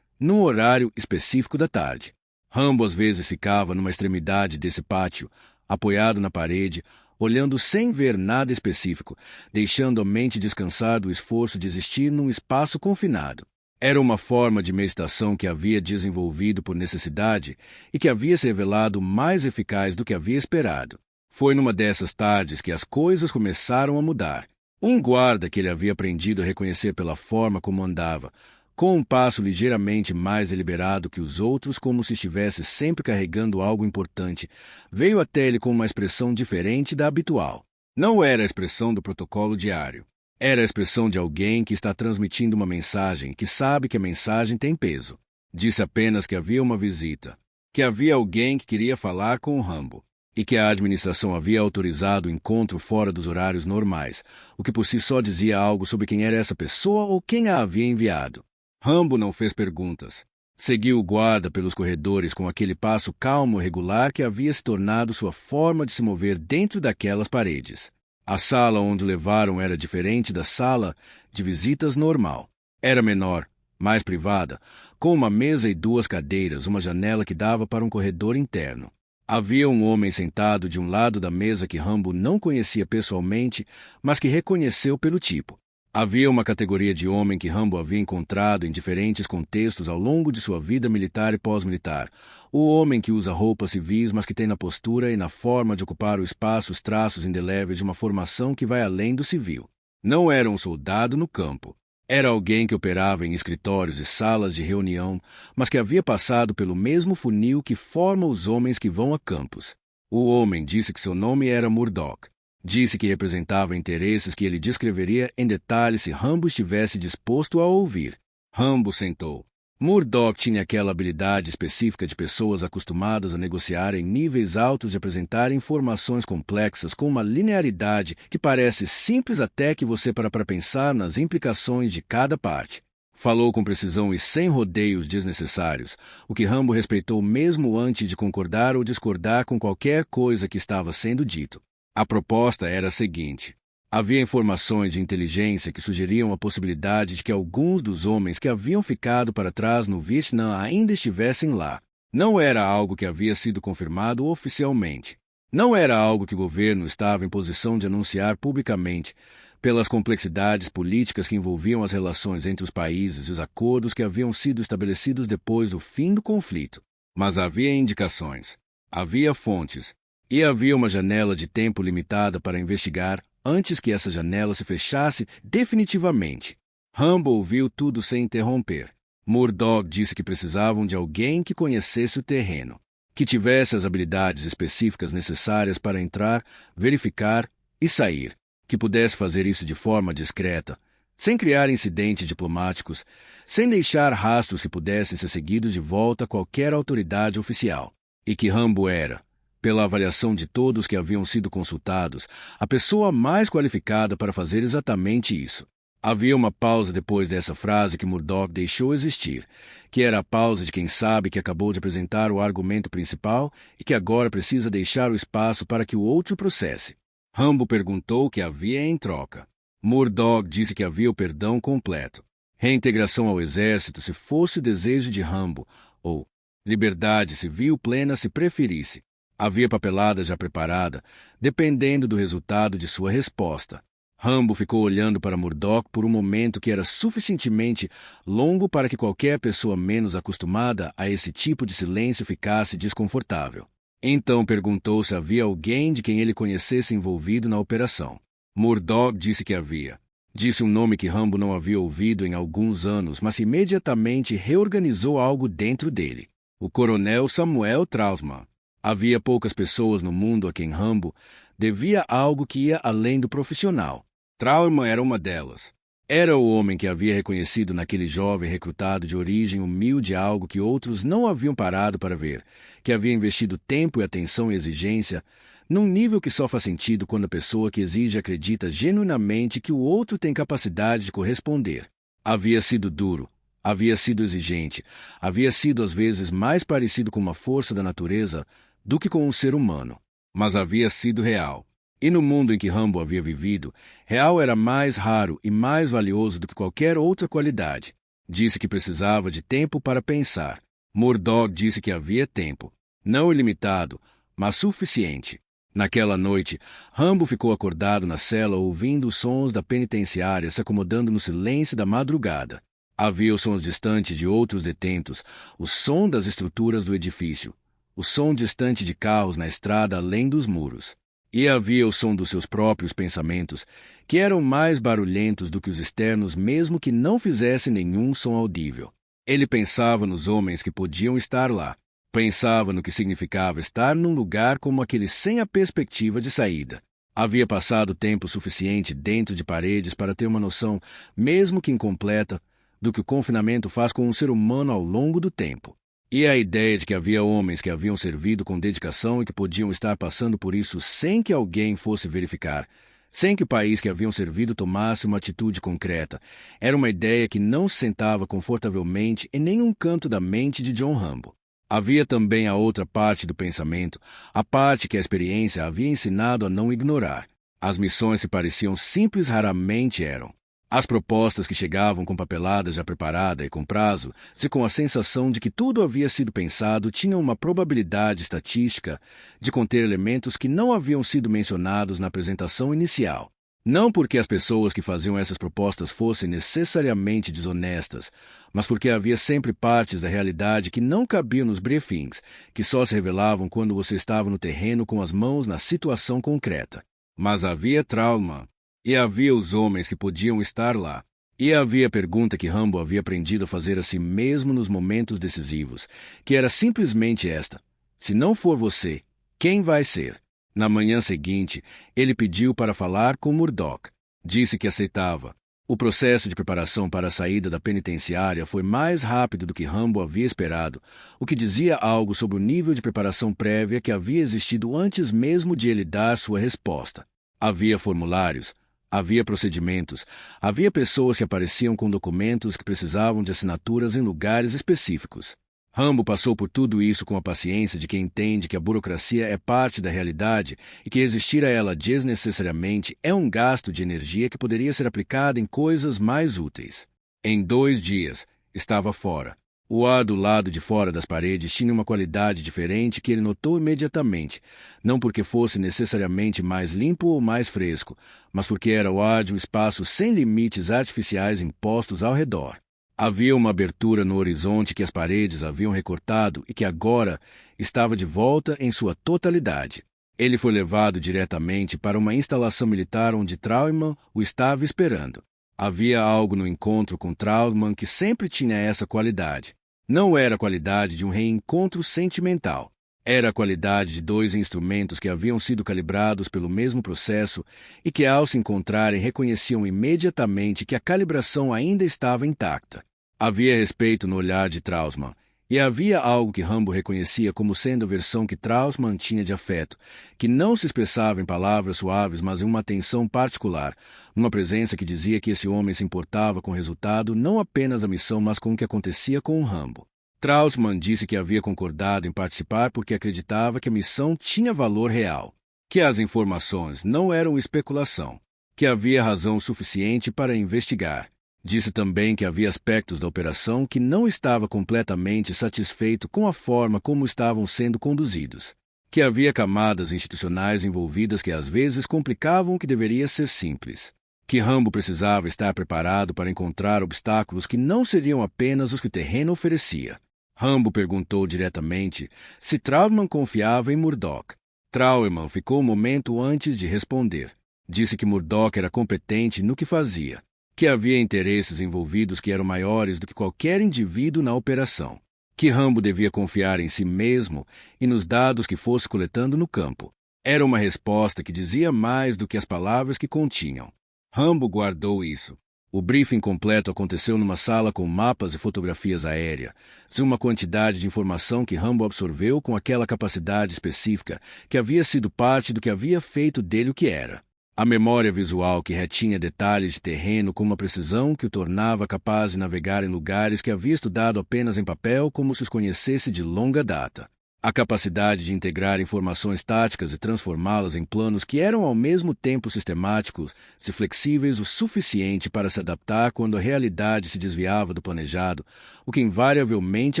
B: num horário específico da tarde. Rambo às vezes ficava numa extremidade desse pátio, apoiado na parede, olhando sem ver nada específico, deixando a mente descansar do esforço de existir num espaço confinado. Era uma forma de meditação que havia desenvolvido por necessidade e que havia se revelado mais eficaz do que havia esperado. Foi numa dessas tardes que as coisas começaram a mudar. Um guarda que ele havia aprendido a reconhecer pela forma como andava, com um passo ligeiramente mais deliberado que os outros, como se estivesse sempre carregando algo importante, veio até ele com uma expressão diferente da habitual. Não era a expressão do protocolo diário. Era a expressão de alguém que está transmitindo uma mensagem, que sabe que a mensagem tem peso. Disse apenas que havia uma visita, que havia alguém que queria falar com o Rambo, e que a administração havia autorizado o encontro fora dos horários normais, o que por si só dizia algo sobre quem era essa pessoa ou quem a havia enviado. Rambo não fez perguntas. Seguiu o guarda pelos corredores com aquele passo calmo e regular que havia se tornado sua forma de se mover dentro daquelas paredes. A sala onde o levaram era diferente da sala de visitas normal. Era menor, mais privada, com uma mesa e 2 cadeiras, uma janela que dava para um corredor interno. Havia um homem sentado de um lado da mesa que Rambo não conhecia pessoalmente, mas que reconheceu pelo tipo. Havia uma categoria de homem que Rambo havia encontrado em diferentes contextos ao longo de sua vida militar e pós-militar. O homem que usa roupas civis, mas que tem na postura e na forma de ocupar o espaço os traços indeléveis de uma formação que vai além do civil. Não era um soldado no campo. Era alguém que operava em escritórios e salas de reunião, mas que havia passado pelo mesmo funil que forma os homens que vão a campos. O homem disse que seu nome era Murdoch. Disse que representava interesses que ele descreveria em detalhe se Rambo estivesse disposto a ouvir. Rambo sentou. Murdoch tinha aquela habilidade específica de pessoas acostumadas a negociar em níveis altos e apresentar informações complexas com uma linearidade que parece simples até que você para pensar nas implicações de cada parte. Falou com precisão e sem rodeios desnecessários, o que Rambo respeitou mesmo antes de concordar ou discordar com qualquer coisa que estava sendo dito. A proposta era a seguinte. Havia informações de inteligência que sugeriam a possibilidade de que alguns dos homens que haviam ficado para trás no Vietnã ainda estivessem lá. Não era algo que havia sido confirmado oficialmente. Não era algo que o governo estava em posição de anunciar publicamente, pelas complexidades políticas que envolviam as relações entre os países e os acordos que haviam sido estabelecidos depois do fim do conflito. Mas havia indicações. Havia fontes. E havia uma janela de tempo limitada para investigar antes que essa janela se fechasse definitivamente. Rambo ouviu tudo sem interromper. Murdoch disse que precisavam de alguém que conhecesse o terreno, que tivesse as habilidades específicas necessárias para entrar, verificar e sair, que pudesse fazer isso de forma discreta, sem criar incidentes diplomáticos, sem deixar rastros que pudessem ser seguidos de volta a qualquer autoridade oficial, e que Rambo era, pela avaliação de todos que haviam sido consultados, a pessoa mais qualificada para fazer exatamente isso. Havia uma pausa depois dessa frase que Murdoch deixou existir, que era a pausa de quem sabe que acabou de apresentar o argumento principal e que agora precisa deixar o espaço para que o outro processe. Rambo perguntou o que havia em troca. Murdoch disse que havia o perdão completo, reintegração ao exército se fosse o desejo de Rambo, ou liberdade civil plena se preferisse. Havia papelada já preparada, dependendo do resultado de sua resposta. Rambo ficou olhando para Murdoch por um momento que era suficientemente longo para que qualquer pessoa menos acostumada a esse tipo de silêncio ficasse desconfortável. Então perguntou se havia alguém de quem ele conhecesse envolvido na operação. Murdoch disse que havia. Disse um nome que Rambo não havia ouvido em alguns anos, mas imediatamente reorganizou algo dentro dele. O coronel Samuel Trautmann. Havia poucas pessoas no mundo a quem Rambo devia algo que ia além do profissional. Trautmann era uma delas. Era o homem que havia reconhecido naquele jovem recrutado de origem humilde algo que outros não haviam parado para ver, que havia investido tempo e atenção e exigência num nível que só faz sentido quando a pessoa que exige acredita genuinamente que o outro tem capacidade de corresponder. Havia sido duro. Havia sido exigente, havia sido às vezes mais parecido com uma força da natureza do que com um ser humano, mas havia sido real. E no mundo em que Rambo havia vivido, real era mais raro e mais valioso do que qualquer outra qualidade. Disse que precisava de tempo para pensar. Murdoch disse que havia tempo, não ilimitado, mas suficiente. Naquela noite, Rambo ficou acordado na cela ouvindo os sons da penitenciária se acomodando no silêncio da madrugada. Havia os sons distantes de outros detentos, o som das estruturas do edifício, o som distante de carros na estrada além dos muros. E havia o som dos seus próprios pensamentos, que eram mais barulhentos do que os externos mesmo que não fizessem nenhum som audível. Ele pensava nos homens que podiam estar lá. Pensava no que significava estar num lugar como aquele sem a perspectiva de saída. Havia passado tempo suficiente dentro de paredes para ter uma noção, mesmo que incompleta, do que o confinamento faz com um ser humano ao longo do tempo. E a ideia de que havia homens que haviam servido com dedicação e que podiam estar passando por isso sem que alguém fosse verificar, sem que o país que haviam servido tomasse uma atitude concreta, era uma ideia que não se sentava confortavelmente em nenhum canto da mente de John Rambo. Havia também a outra parte do pensamento, a parte que a experiência havia ensinado a não ignorar. As missões se pareciam simples, raramente eram. As propostas que chegavam com papelada já preparada e com prazo, e com a sensação de que tudo havia sido pensado, tinham uma probabilidade estatística de conter elementos que não haviam sido mencionados na apresentação inicial. Não porque as pessoas que faziam essas propostas fossem necessariamente desonestas, mas porque havia sempre partes da realidade que não cabiam nos briefings, que só se revelavam quando você estava no terreno com as mãos na situação concreta. Mas havia Trautmann. E havia os homens que podiam estar lá. E havia a pergunta que Rambo havia aprendido a fazer a si mesmo nos momentos decisivos, que era simplesmente esta: se não for você, quem vai ser? Na manhã seguinte, ele pediu para falar com Murdoch. Disse que aceitava. O processo de preparação para a saída da penitenciária foi mais rápido do que Rambo havia esperado, o que dizia algo sobre o nível de preparação prévia que havia existido antes mesmo de ele dar sua resposta. Havia formulários. Havia procedimentos, havia pessoas que apareciam com documentos que precisavam de assinaturas em lugares específicos. Rambo passou por tudo isso com a paciência de quem entende que a burocracia é parte da realidade e que existir a ela desnecessariamente é um gasto de energia que poderia ser aplicado em coisas mais úteis. Em 2 dias, estava fora. O ar do lado de fora das paredes tinha uma qualidade diferente que ele notou imediatamente, não porque fosse necessariamente mais limpo ou mais fresco, mas porque era o ar de um espaço sem limites artificiais impostos ao redor. Havia uma abertura no horizonte que as paredes haviam recortado e que agora estava de volta em sua totalidade. Ele foi levado diretamente para uma instalação militar onde Trautmann o estava esperando. Havia algo no encontro com Trautmann que sempre tinha essa qualidade. Não era a qualidade de um reencontro sentimental. Era a qualidade de 2 instrumentos que haviam sido calibrados pelo mesmo processo e que, ao se encontrarem, reconheciam imediatamente que a calibração ainda estava intacta. Havia respeito no olhar de Trautmann, e havia algo que Rambo reconhecia como sendo a versão que Trautmann tinha de afeto, que não se expressava em palavras suaves, mas em uma atenção particular, numa presença que dizia que esse homem se importava com o resultado não apenas da missão, mas com o que acontecia com o Rambo. Trautmann disse que havia concordado em participar porque acreditava que a missão tinha valor real, que as informações não eram especulação, que havia razão suficiente para investigar. Disse também que havia aspectos da operação que não estava completamente satisfeito com a forma como estavam sendo conduzidos, que havia camadas institucionais envolvidas que às vezes complicavam o que deveria ser simples, que Rambo precisava estar preparado para encontrar obstáculos que não seriam apenas os que o terreno oferecia. Rambo perguntou diretamente se Trautmann confiava em Murdoch. Trautmann ficou um momento antes de responder. Disse que Murdoch era competente no que fazia, que havia interesses envolvidos que eram maiores do que qualquer indivíduo na operação, que Rambo devia confiar em si mesmo e nos dados que fosse coletando no campo. Era uma resposta que dizia mais do que as palavras que continham. Rambo guardou isso. O briefing completo aconteceu numa sala com mapas e fotografias aéreas, de uma quantidade de informação que Rambo absorveu com aquela capacidade específica que havia sido parte do que havia feito dele o que era. A memória visual que retinha detalhes de terreno com uma precisão que o tornava capaz de navegar em lugares que havia estudado apenas em papel como se os conhecesse de longa data. A capacidade de integrar informações táticas e transformá-las em planos que eram ao mesmo tempo sistemáticos e flexíveis o suficiente para se adaptar quando a realidade se desviava do planejado, o que invariavelmente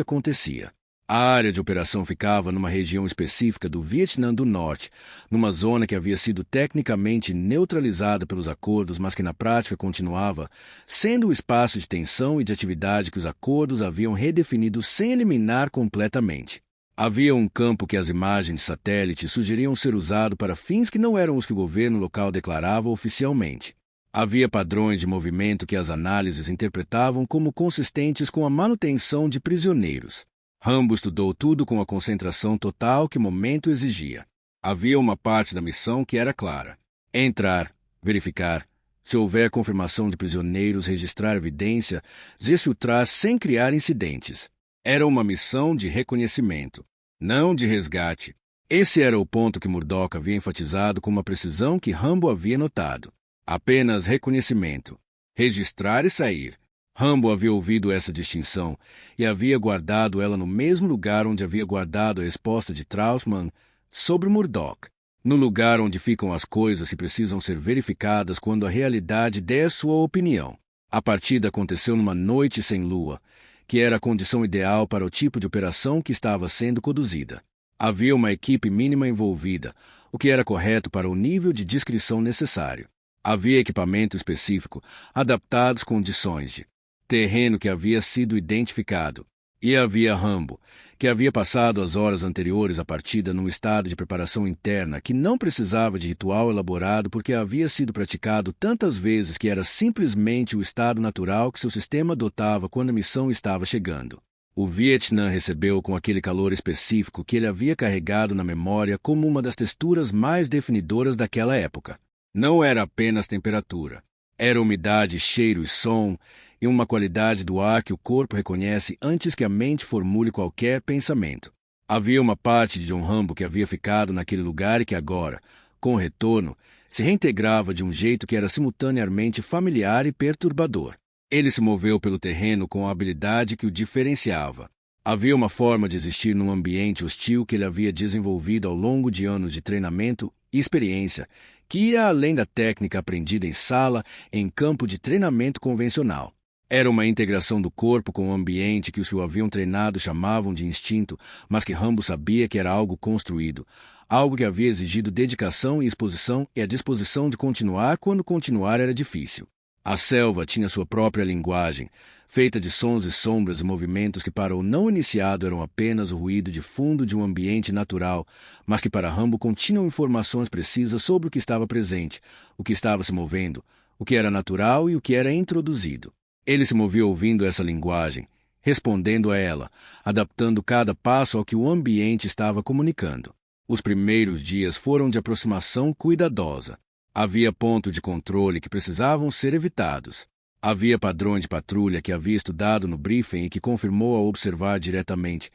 B: acontecia. A área de operação ficava numa região específica do Vietnã do Norte, numa zona que havia sido tecnicamente neutralizada pelos acordos, mas que na prática continuava sendo o espaço de tensão e de atividade que os acordos haviam redefinido sem eliminar completamente. Havia um campo que as imagens de satélite sugeriam ser usado para fins que não eram os que o governo local declarava oficialmente. Havia padrões de movimento que as análises interpretavam como consistentes com a manutenção de prisioneiros. Rambo estudou tudo com a concentração total que o momento exigia. Havia uma parte da missão que era clara: entrar, verificar, se houver confirmação de prisioneiros, registrar evidência, se filtrar sem criar incidentes. Era uma missão de reconhecimento, não de resgate. Esse era o ponto que Murdoch havia enfatizado com uma precisão que Rambo havia notado. Apenas reconhecimento. Registrar e sair. Rambo havia ouvido essa distinção e havia guardado ela no mesmo lugar onde havia guardado a resposta de Trautmann sobre Murdoch, no lugar onde ficam as coisas que precisam ser verificadas quando a realidade der sua opinião. A partida aconteceu numa noite sem lua, que era a condição ideal para o tipo de operação que estava sendo conduzida. Havia uma equipe mínima envolvida, o que era correto para o nível de discrição necessário. Havia equipamento específico, adaptados às condições de terreno que havia sido identificado. E havia Rambo, que havia passado as horas anteriores à partida num estado de preparação interna que não precisava de ritual elaborado porque havia sido praticado tantas vezes que era simplesmente o estado natural que seu sistema adotava quando a missão estava chegando. O Vietnã recebeu com aquele calor específico que ele havia carregado na memória como uma das texturas mais definidoras daquela época. Não era apenas temperatura. Era umidade, cheiro e som, e uma qualidade do ar que o corpo reconhece antes que a mente formule qualquer pensamento. Havia uma parte de John Rambo que havia ficado naquele lugar e que agora, com o retorno, se reintegrava de um jeito que era simultaneamente familiar e perturbador. Ele se moveu pelo terreno com a habilidade que o diferenciava. Havia uma forma de existir num ambiente hostil que ele havia desenvolvido ao longo de anos de treinamento e experiência, que ia além da técnica aprendida em sala, em campo de treinamento convencional. Era uma integração do corpo com o ambiente que os que o haviam treinado chamavam de instinto, mas que Rambo sabia que era algo construído, algo que havia exigido dedicação e exposição e a disposição de continuar quando continuar era difícil. A selva tinha sua própria linguagem, feita de sons e sombras e movimentos que para o não iniciado eram apenas o ruído de fundo de um ambiente natural, mas que para Rambo continham informações precisas sobre o que estava presente, o que estava se movendo, o que era natural e o que era introduzido. Ele se movia ouvindo essa linguagem, respondendo a ela, adaptando cada passo ao que o ambiente estava comunicando. Os primeiros dias foram de aproximação cuidadosa. Havia pontos de controle que precisavam ser evitados. Havia padrões de patrulha que havia estudado no briefing e que confirmou ao observar diretamente,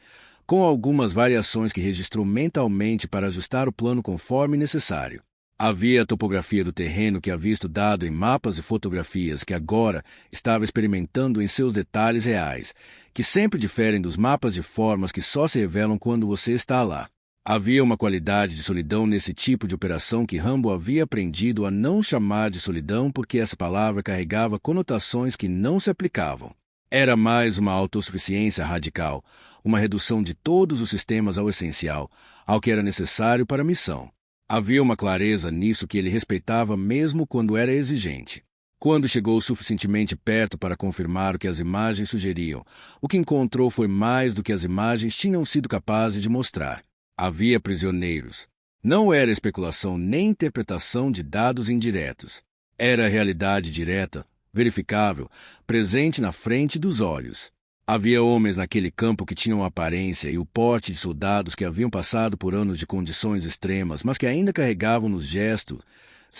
B: com algumas variações que registrou mentalmente para ajustar o plano conforme necessário. Havia a topografia do terreno que havia estudado em mapas e fotografias que agora estava experimentando em seus detalhes reais, que sempre diferem dos mapas de formas que só se revelam quando você está lá. Havia uma qualidade de solidão nesse tipo de operação que Rambo havia aprendido a não chamar de solidão porque essa palavra carregava conotações que não se aplicavam. Era mais uma autossuficiência radical, uma redução de todos os sistemas ao essencial, ao que era necessário para a missão. Havia uma clareza nisso que ele respeitava mesmo quando era exigente. Quando chegou suficientemente perto para confirmar o que as imagens sugeriam, o que encontrou foi mais do que as imagens tinham sido capazes de mostrar. Havia prisioneiros. Não era especulação nem interpretação de dados indiretos. Era a realidade direta, verificável, presente na frente dos olhos. Havia homens naquele campo que tinham a aparência e o porte de soldados que haviam passado por anos de condições extremas, mas que ainda carregavam nos gestos,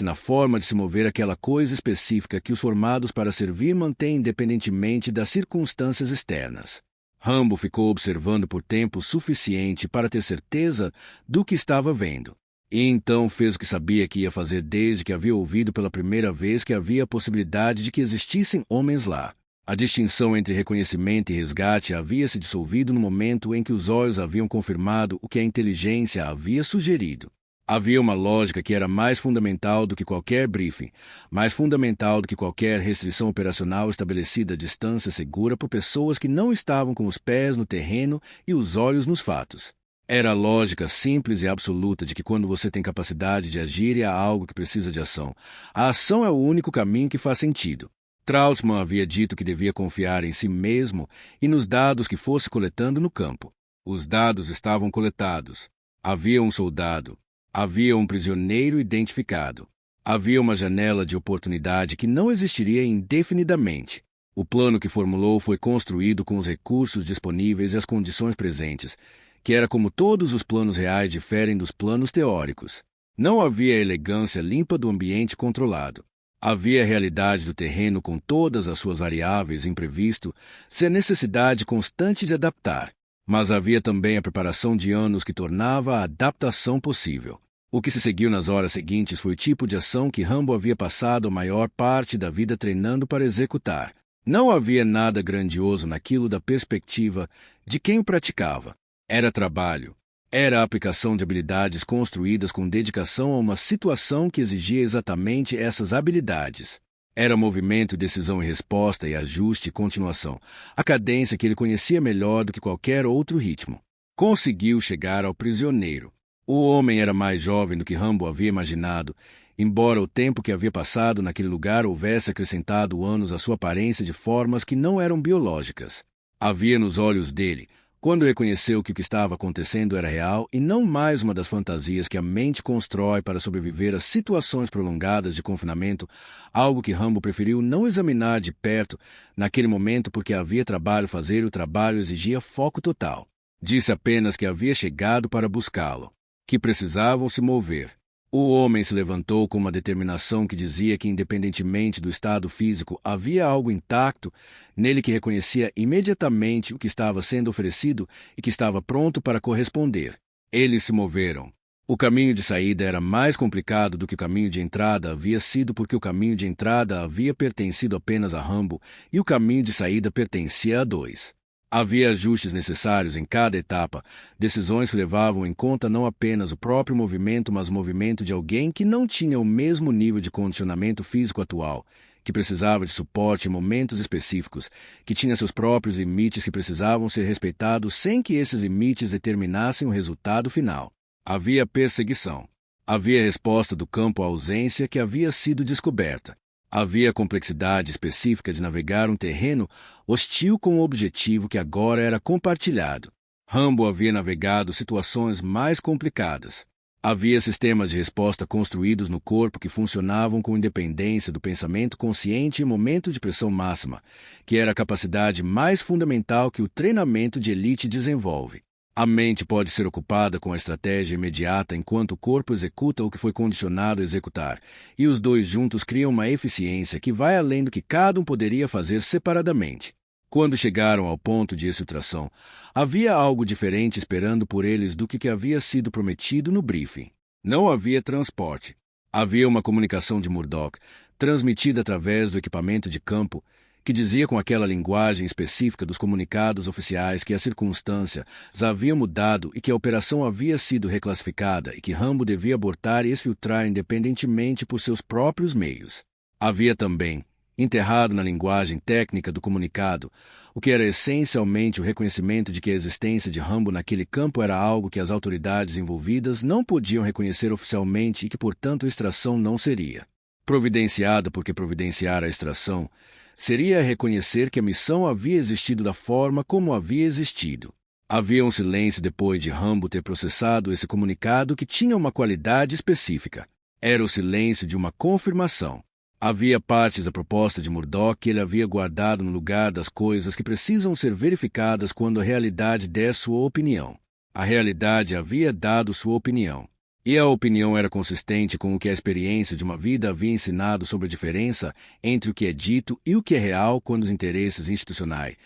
B: na forma de se mover aquela coisa específica que os formados para servir mantêm independentemente das circunstâncias externas. Rambo ficou observando por tempo suficiente para ter certeza do que estava vendo. E então fez o que sabia que ia fazer desde que havia ouvido pela primeira vez que havia a possibilidade de que existissem homens lá. A distinção entre reconhecimento e resgate havia se dissolvido no momento em que os olhos haviam confirmado o que a inteligência havia sugerido. Havia uma lógica que era mais fundamental do que qualquer briefing, mais fundamental do que qualquer restrição operacional estabelecida a distância segura por pessoas que não estavam com os pés no terreno e os olhos nos fatos. Era a lógica simples e absoluta de que quando você tem capacidade de agir e há algo que precisa de ação, a ação é o único caminho que faz sentido. Trautmann havia dito que devia confiar em si mesmo e nos dados que fosse coletando no campo. Os dados estavam coletados. Havia um soldado. Havia um prisioneiro identificado. Havia uma janela de oportunidade que não existiria indefinidamente. O plano que formulou foi construído com os recursos disponíveis e as condições presentes, que era como todos os planos reais diferem dos planos teóricos. Não havia a elegância limpa do ambiente controlado. Havia a realidade do terreno com todas as suas variáveis imprevisto, sem a necessidade constante de adaptar. Mas havia também a preparação de anos que tornava a adaptação possível. O que se seguiu nas horas seguintes foi o tipo de ação que Rambo havia passado a maior parte da vida treinando para executar. Não havia nada grandioso naquilo da perspectiva de quem o praticava. Era trabalho. Era a aplicação de habilidades construídas com dedicação a uma situação que exigia exatamente essas habilidades. Era movimento, decisão e resposta e ajuste e continuação, a cadência que ele conhecia melhor do que qualquer outro ritmo. Conseguiu chegar ao prisioneiro. O homem era mais jovem do que Rambo havia imaginado, embora o tempo que havia passado naquele lugar houvesse acrescentado anos à sua aparência de formas que não eram biológicas. Havia nos olhos dele, quando reconheceu que o que estava acontecendo era real e não mais uma das fantasias que a mente constrói para sobreviver a situações prolongadas de confinamento, algo que Rambo preferiu não examinar de perto naquele momento porque havia trabalho a fazer e o trabalho exigia foco total. Disse apenas que havia chegado para buscá-lo, que precisavam se mover. O homem se levantou com uma determinação que dizia que, independentemente do estado físico, havia algo intacto nele que reconhecia imediatamente o que estava sendo oferecido e que estava pronto para corresponder. Eles se moveram. O caminho de saída era mais complicado do que o caminho de entrada havia sido porque o caminho de entrada havia pertencido apenas a Rambo e o caminho de saída pertencia a dois. Havia ajustes necessários em cada etapa, decisões que levavam em conta não apenas o próprio movimento, mas o movimento de alguém que não tinha o mesmo nível de condicionamento físico atual, que precisava de suporte em momentos específicos, que tinha seus próprios limites que precisavam ser respeitados sem que esses limites determinassem o resultado final. Havia perseguição. Havia a resposta do campo à ausência que havia sido descoberta. Havia a complexidade específica de navegar um terreno hostil com um objetivo que agora era compartilhado. Rambo havia navegado situações mais complicadas. Havia sistemas de resposta construídos no corpo que funcionavam com independência do pensamento consciente em momento de pressão máxima, que era a capacidade mais fundamental que o treinamento de elite desenvolve. A mente pode ser ocupada com a estratégia imediata enquanto o corpo executa o que foi condicionado a executar, e os dois juntos criam uma eficiência que vai além do que cada um poderia fazer separadamente. Quando chegaram ao ponto de exfiltração, havia algo diferente esperando por eles do que havia sido prometido no briefing. Não havia transporte. Havia uma comunicação de Murdoch, transmitida através do equipamento de campo, que dizia com aquela linguagem específica dos comunicados oficiais que as circunstâncias haviam mudado e que a operação havia sido reclassificada e que Rambo devia abortar e exfiltrar independentemente por seus próprios meios. Havia também, enterrado na linguagem técnica do comunicado, o que era essencialmente o reconhecimento de que a existência de Rambo naquele campo era algo que as autoridades envolvidas não podiam reconhecer oficialmente e que, portanto, a extração não seria providenciada porque providenciar a extração seria reconhecer que a missão havia existido da forma como havia existido. Havia um silêncio depois de Rambo ter processado esse comunicado que tinha uma qualidade específica. Era o silêncio de uma confirmação. Havia partes da proposta de Murdoch que ele havia guardado no lugar das coisas que precisam ser verificadas quando a realidade der sua opinião. A realidade havia dado sua opinião. E a opinião era consistente com o que a experiência de uma vida havia ensinado sobre a diferença entre o que é dito e o que é real quando os interesses institucionais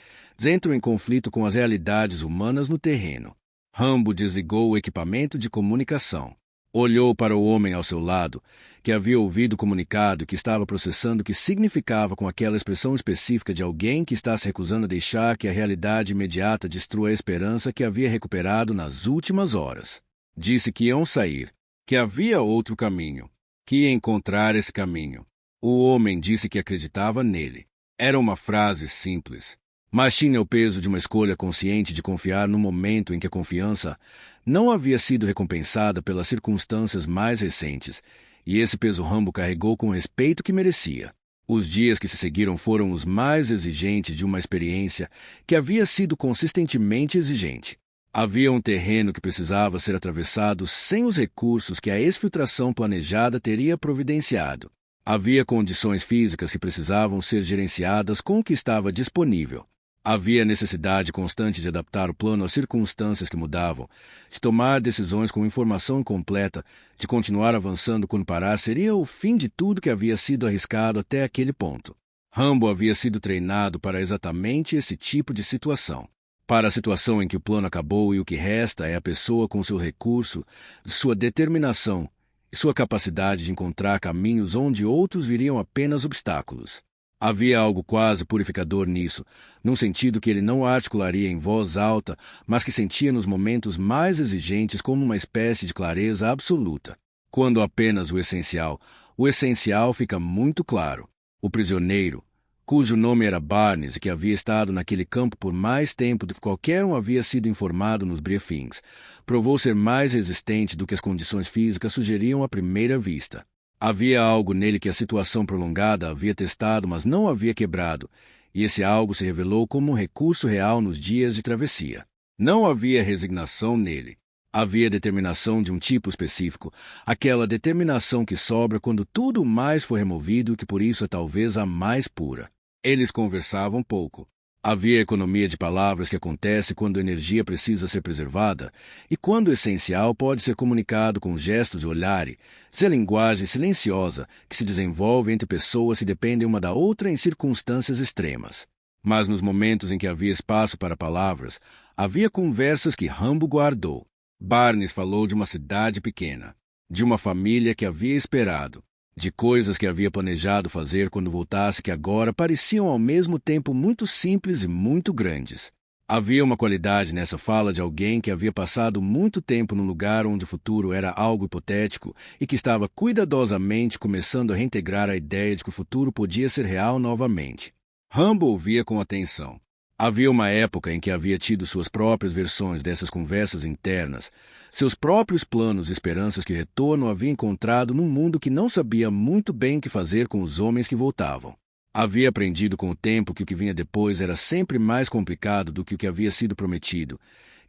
B: entram em conflito com as realidades humanas no terreno. Rambo desligou o equipamento de comunicação. Olhou para o homem ao seu lado, que havia ouvido o comunicado e que estava processando o que significava com aquela expressão específica de alguém que está se recusando a deixar que a realidade imediata destrua a esperança que havia recuperado nas últimas horas. Disse que iam sair. que havia outro caminho, que ia encontrar esse caminho. O homem disse que acreditava nele. Era uma frase simples, mas tinha o peso de uma escolha consciente de confiar no momento em que a confiança não havia sido recompensada pelas circunstâncias mais recentes, e esse peso Rambo carregou com o respeito que merecia. Os dias que se seguiram foram os mais exigentes de uma experiência que havia sido consistentemente exigente. Havia um terreno que precisava ser atravessado sem os recursos que a exfiltração planejada teria providenciado. Havia condições físicas que precisavam ser gerenciadas com o que estava disponível. Havia necessidade constante de adaptar o plano às circunstâncias que mudavam, de tomar decisões com informação incompleta, de continuar avançando quando parar seria o fim de tudo que havia sido arriscado até aquele ponto. Rambo havia sido treinado para exatamente esse tipo de situação. Para a situação em que o plano acabou e o que resta é a pessoa com seu recurso, sua determinação e sua capacidade de encontrar caminhos onde outros viriam apenas obstáculos. Havia algo quase purificador nisso, num sentido que ele não articularia em voz alta, mas que sentia nos momentos mais exigentes como uma espécie de clareza absoluta. Quando apenas o essencial fica muito claro. O prisioneiro, cujo nome era Barnes e que havia estado naquele campo por mais tempo do que qualquer um havia sido informado nos briefings, provou ser mais resistente do que as condições físicas sugeriam à primeira vista. Havia algo nele que a situação prolongada havia testado, mas não havia quebrado, e esse algo se revelou como um recurso real nos dias de travessia. Não havia resignação nele. Havia determinação de um tipo específico, aquela determinação que sobra quando tudo mais for removido e que por isso é talvez a mais pura. Eles conversavam pouco. Havia economia de palavras que acontece quando a energia precisa ser preservada e quando o essencial pode ser comunicado com gestos e olhares, a linguagem silenciosa que se desenvolve entre pessoas que dependem uma da outra em circunstâncias extremas. Mas nos momentos em que havia espaço para palavras, havia conversas que Rambo guardou. Barnes falou de uma cidade pequena, de uma família que havia esperado, de coisas que havia planejado fazer quando voltasse que agora pareciam ao mesmo tempo muito simples e muito grandes. Havia uma qualidade nessa fala de alguém que havia passado muito tempo num lugar onde o futuro era algo hipotético e que estava cuidadosamente começando a reintegrar a ideia de que o futuro podia ser real novamente. Rambo ouvia com atenção. Havia uma época em que havia tido suas próprias versões dessas conversas internas, seus próprios planos e esperanças que retorno havia encontrado num mundo que não sabia muito bem o que fazer com os homens que voltavam. Havia aprendido com o tempo que o que vinha depois era sempre mais complicado do que o que havia sido prometido,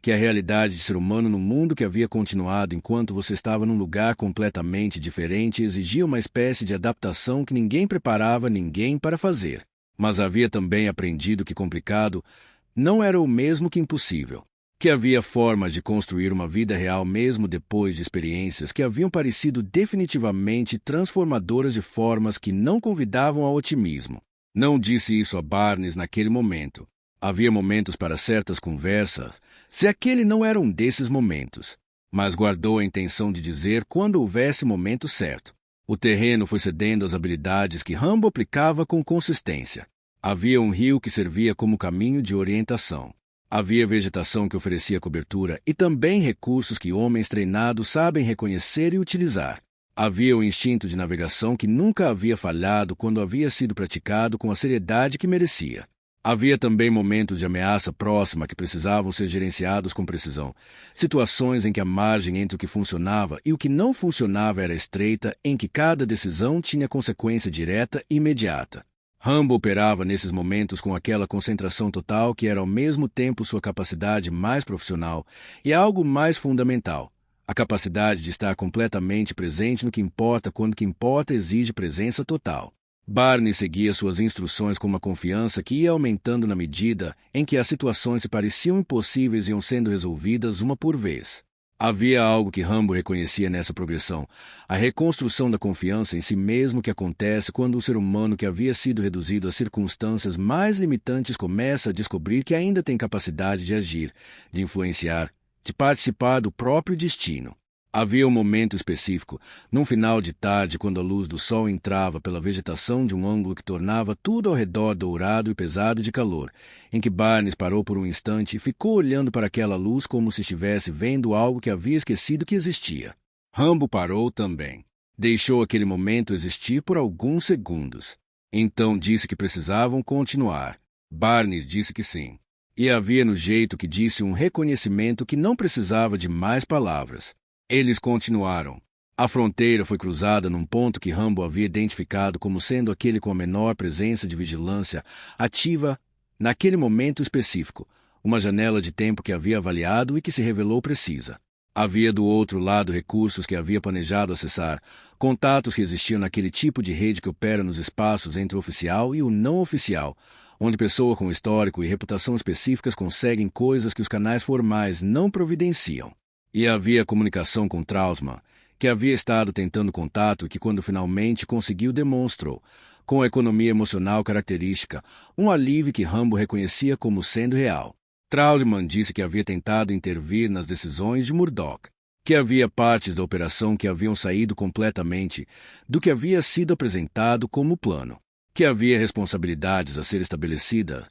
B: que a realidade de ser humano no mundo que havia continuado enquanto você estava num lugar completamente diferente exigia uma espécie de adaptação que ninguém preparava ninguém para fazer. Mas havia também aprendido que complicado não era o mesmo que impossível, que havia formas de construir uma vida real mesmo depois de experiências que haviam parecido definitivamente transformadoras de formas que não convidavam ao otimismo. Não disse isso a Barnes naquele momento. Havia momentos para certas conversas, se aquele não era um desses momentos, mas guardou a intenção de dizer quando houvesse momento certo. O terreno foi cedendo às habilidades que Rambo aplicava com consistência. Havia um rio que servia como caminho de orientação. Havia vegetação que oferecia cobertura e também recursos que homens treinados sabem reconhecer e utilizar. Havia o instinto de navegação que nunca havia falhado quando havia sido praticado com a seriedade que merecia. Havia também momentos de ameaça próxima que precisavam ser gerenciados com precisão, situações em que a margem entre o que funcionava e o que não funcionava era estreita, em que cada decisão tinha consequência direta e imediata. Rambo operava nesses momentos com aquela concentração total que era ao mesmo tempo sua capacidade mais profissional e algo mais fundamental, a capacidade de estar completamente presente no que importa quando o que importa exige presença total. Barney seguia suas instruções com uma confiança que ia aumentando na medida em que as situações se pareciam impossíveis e iam sendo resolvidas uma por vez. Havia algo que Rambo reconhecia nessa progressão, a reconstrução da confiança em si mesmo que acontece quando o ser humano que havia sido reduzido às circunstâncias mais limitantes começa a descobrir que ainda tem capacidade de agir, de influenciar, de participar do próprio destino. Havia um momento específico, num final de tarde, quando a luz do sol entrava pela vegetação de um ângulo que tornava tudo ao redor dourado e pesado de calor, em que Barnes parou por um instante e ficou olhando para aquela luz como se estivesse vendo algo que havia esquecido que existia. Rambo parou também. Deixou aquele momento existir por alguns segundos. Então disse que precisavam continuar. Barnes disse que sim. E havia no jeito que disse um reconhecimento que não precisava de mais palavras. Eles continuaram. A fronteira foi cruzada num ponto que Rambo havia identificado como sendo aquele com a menor presença de vigilância ativa naquele momento específico, uma janela de tempo que havia avaliado e que se revelou precisa. Havia do outro lado recursos que havia planejado acessar, contatos que existiam naquele tipo de rede que opera nos espaços entre o oficial e o não oficial, onde pessoas com histórico e reputação específicas conseguem coisas que os canais formais não providenciam. E havia comunicação com Trautmann, que havia estado tentando contato e que, quando finalmente conseguiu, demonstrou, com a economia emocional característica, um alívio que Rambo reconhecia como sendo real. Trautmann disse que havia tentado intervir nas decisões de Murdoch, que havia partes da operação que haviam saído completamente do que havia sido apresentado como plano, que havia responsabilidades a ser estabelecidas,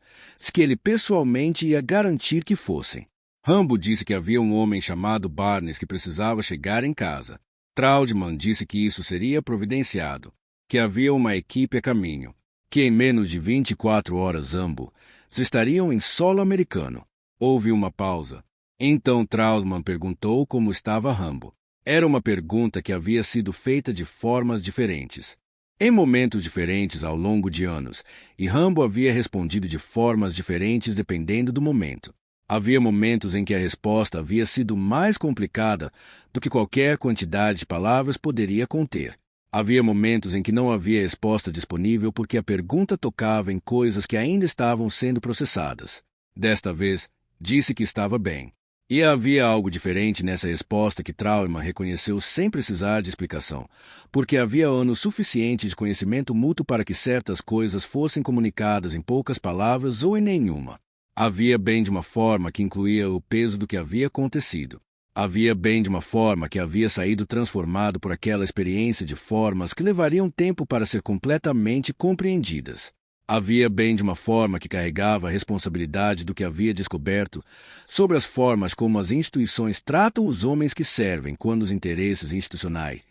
B: que ele pessoalmente ia garantir que fossem. Rambo disse que havia um homem chamado Barnes que precisava chegar em casa. Trautmann disse que isso seria providenciado, que havia uma equipe a caminho, que em menos de 24 horas ambos estariam em solo americano. Houve uma pausa. Então Trautmann perguntou como estava Rambo. Era uma pergunta que havia sido feita de formas diferentes, em momentos diferentes ao longo de anos, e Rambo havia respondido de formas diferentes dependendo do momento. Havia momentos em que a resposta havia sido mais complicada do que qualquer quantidade de palavras poderia conter. Havia momentos em que não havia resposta disponível porque a pergunta tocava em coisas que ainda estavam sendo processadas. Desta vez, disse que estava bem. E havia algo diferente nessa resposta que Trautmann reconheceu sem precisar de explicação, porque havia anos suficientes de conhecimento mútuo para que certas coisas fossem comunicadas em poucas palavras ou em nenhuma. Havia bem de uma forma que incluía o peso do que havia acontecido. Havia bem de uma forma que havia saído transformado por aquela experiência de formas que levariam tempo para ser completamente compreendidas. Havia bem de uma forma que carregava a responsabilidade do que havia descoberto sobre as formas como as instituições tratam os homens que servem quando os interesses institucionais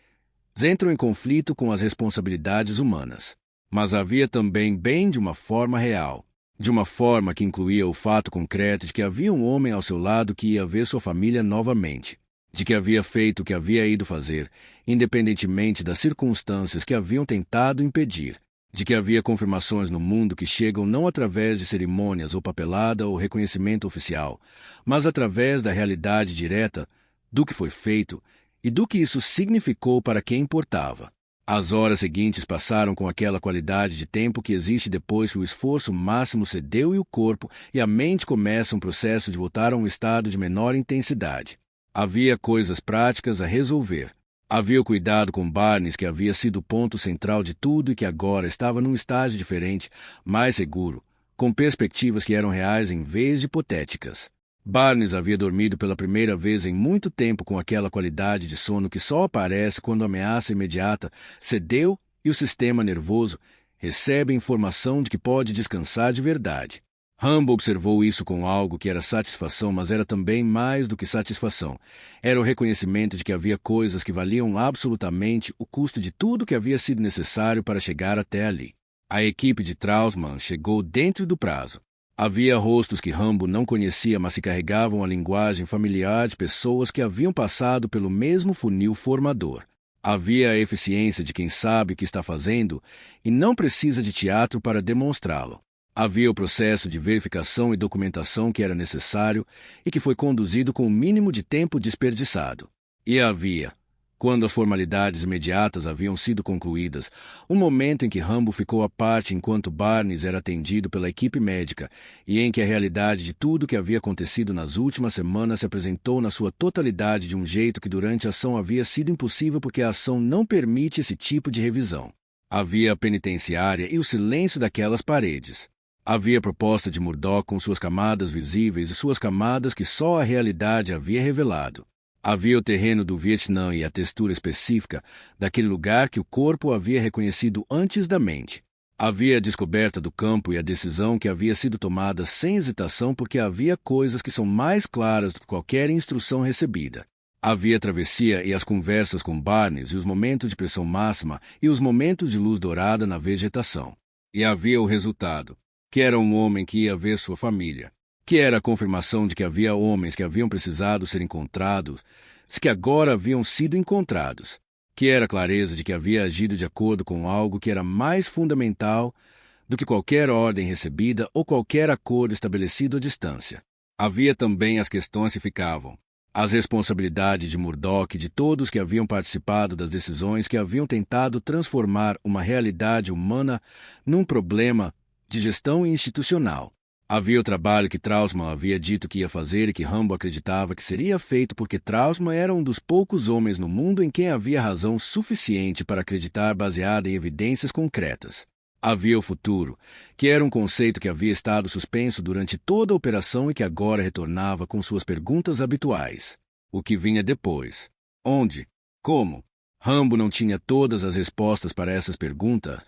B: entram em conflito com as responsabilidades humanas. Mas havia também bem de uma forma real, de uma forma que incluía o fato concreto de que havia um homem ao seu lado que ia ver sua família novamente, de que havia feito o que havia ido fazer, independentemente das circunstâncias que haviam tentado impedir, de que havia confirmações no mundo que chegam não através de cerimônias ou papelada ou reconhecimento oficial, mas através da realidade direta do que foi feito e do que isso significou para quem importava. As horas seguintes passaram com aquela qualidade de tempo que existe depois que o esforço máximo cedeu e o corpo e a mente começam um processo de voltar a um estado de menor intensidade. Havia coisas práticas a resolver. Havia o cuidado com Barnes, que havia sido o ponto central de tudo e que agora estava num estágio diferente, mais seguro, com perspectivas que eram reais em vez de hipotéticas. Barnes havia dormido pela primeira vez em muito tempo com aquela qualidade de sono que só aparece quando a ameaça imediata cedeu e o sistema nervoso recebe a informação de que pode descansar de verdade. Rambo observou isso com algo que era satisfação, mas era também mais do que satisfação. Era o reconhecimento de que havia coisas que valiam absolutamente o custo de tudo que havia sido necessário para chegar até ali. A equipe de Trautmann chegou dentro do prazo. Havia rostos que Rambo não conhecia, mas que carregavam a linguagem familiar de pessoas que haviam passado pelo mesmo funil formador. Havia a eficiência de quem sabe o que está fazendo e não precisa de teatro para demonstrá-lo. Havia o processo de verificação e documentação que era necessário e que foi conduzido com o mínimo de tempo desperdiçado. E havia, quando as formalidades imediatas haviam sido concluídas, um momento em que Rambo ficou à parte enquanto Barnes era atendido pela equipe médica e em que a realidade de tudo o que havia acontecido nas últimas semanas se apresentou na sua totalidade de um jeito que durante a ação havia sido impossível porque a ação não permite esse tipo de revisão. Havia a penitenciária e o silêncio daquelas paredes. Havia a proposta de Murdoch com suas camadas visíveis e suas camadas que só a realidade havia revelado. Havia o terreno do Vietnã e a textura específica daquele lugar que o corpo havia reconhecido antes da mente. Havia a descoberta do campo e a decisão que havia sido tomada sem hesitação porque havia coisas que são mais claras do que qualquer instrução recebida. Havia a travessia e as conversas com Barnes e os momentos de pressão máxima e os momentos de luz dourada na vegetação. E havia o resultado, que era um homem que ia ver sua família, que era a confirmação de que havia homens que haviam precisado ser encontrados, que agora haviam sido encontrados, que era a clareza de que havia agido de acordo com algo que era mais fundamental do que qualquer ordem recebida ou qualquer acordo estabelecido à distância. Havia também as questões que ficavam, as responsabilidades de Murdoch e de todos que haviam participado das decisões que haviam tentado transformar uma realidade humana num problema de gestão institucional. Havia o trabalho que Trautmann havia dito que ia fazer e que Rambo acreditava que seria feito porque Trautmann era um dos poucos homens no mundo em quem havia razão suficiente para acreditar baseada em evidências concretas. Havia o futuro, que era um conceito que havia estado suspenso durante toda a operação e que agora retornava com suas perguntas habituais. O que vinha depois? Onde? Como? Rambo não tinha todas as respostas para essas perguntas.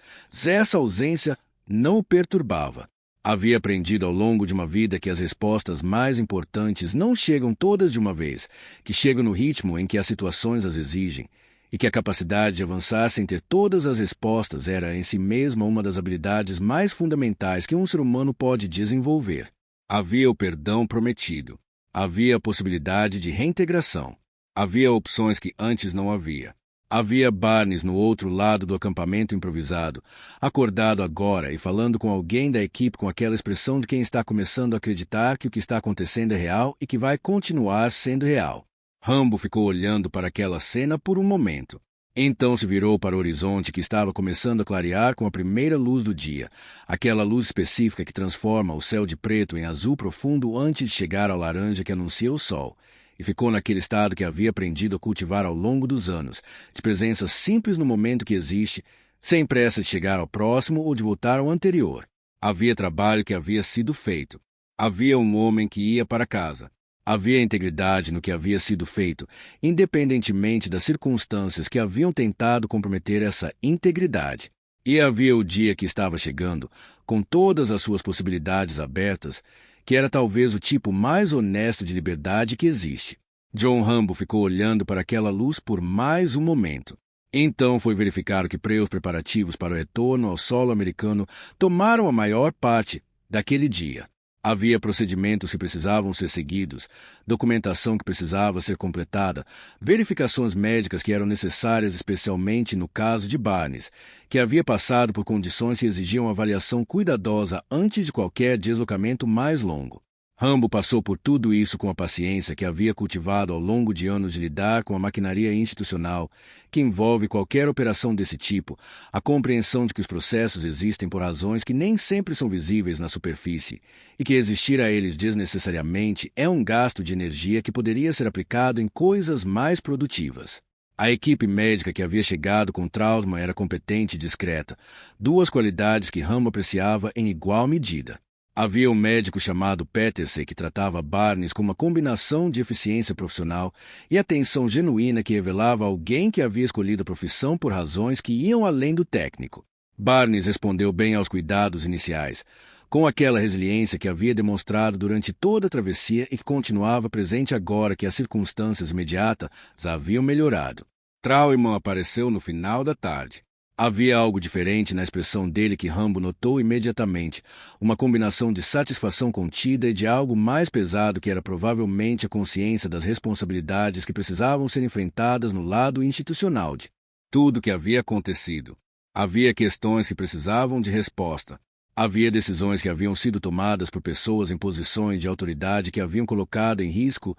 B: Essa ausência não o perturbava. Havia aprendido ao longo de uma vida que as respostas mais importantes não chegam todas de uma vez, que chegam no ritmo em que as situações as exigem, e que a capacidade de avançar sem ter todas as respostas era em si mesma uma das habilidades mais fundamentais que um ser humano pode desenvolver. Havia o perdão prometido. Havia a possibilidade de reintegração. Havia opções que antes não havia. Havia Barnes no outro lado do acampamento improvisado, acordado agora e falando com alguém da equipe com aquela expressão de quem está começando a acreditar que o que está acontecendo é real e que vai continuar sendo real. Rambo ficou olhando para aquela cena por um momento. Então se virou para o horizonte que estava começando a clarear com a primeira luz do dia, aquela luz específica que transforma o céu de preto em azul profundo antes de chegar ao laranja que anuncia o sol, e ficou naquele estado que havia aprendido a cultivar ao longo dos anos, de presença simples no momento que existe, sem pressa de chegar ao próximo ou de voltar ao anterior. Havia trabalho que havia sido feito. Havia um homem que ia para casa. Havia integridade no que havia sido feito, independentemente das circunstâncias que haviam tentado comprometer essa integridade. E havia o dia que estava chegando, com todas as suas possibilidades abertas, que era talvez o tipo mais honesto de liberdade que existe. John Rambo ficou olhando para aquela luz por mais um momento. Então foi verificar que os preparativos para o retorno ao solo americano tomaram a maior parte daquele dia. Havia procedimentos que precisavam ser seguidos, documentação que precisava ser completada, verificações médicas que eram necessárias especialmente no caso de Barnes, que havia passado por condições que exigiam avaliação cuidadosa antes de qualquer deslocamento mais longo. Rambo passou por tudo isso com a paciência que havia cultivado ao longo de anos de lidar com a maquinaria institucional, que envolve qualquer operação desse tipo, a compreensão de que os processos existem por razões que nem sempre são visíveis na superfície, e que existir a eles desnecessariamente é um gasto de energia que poderia ser aplicado em coisas mais produtivas. A equipe médica que havia chegado com Trautmann era competente e discreta, duas qualidades que Rambo apreciava em igual medida. Havia um médico chamado Peterson que tratava Barnes com uma combinação de eficiência profissional e atenção genuína que revelava alguém que havia escolhido a profissão por razões que iam além do técnico. Barnes respondeu bem aos cuidados iniciais, com aquela resiliência que havia demonstrado durante toda a travessia e que continuava presente agora que as circunstâncias imediatas haviam melhorado. Trautmann apareceu no final da tarde. Havia algo diferente na expressão dele que Rambo notou imediatamente, uma combinação de satisfação contida e de algo mais pesado que era provavelmente a consciência das responsabilidades que precisavam ser enfrentadas no lado institucional de tudo o que havia acontecido. Havia questões que precisavam de resposta. Havia decisões que haviam sido tomadas por pessoas em posições de autoridade que haviam colocado em risco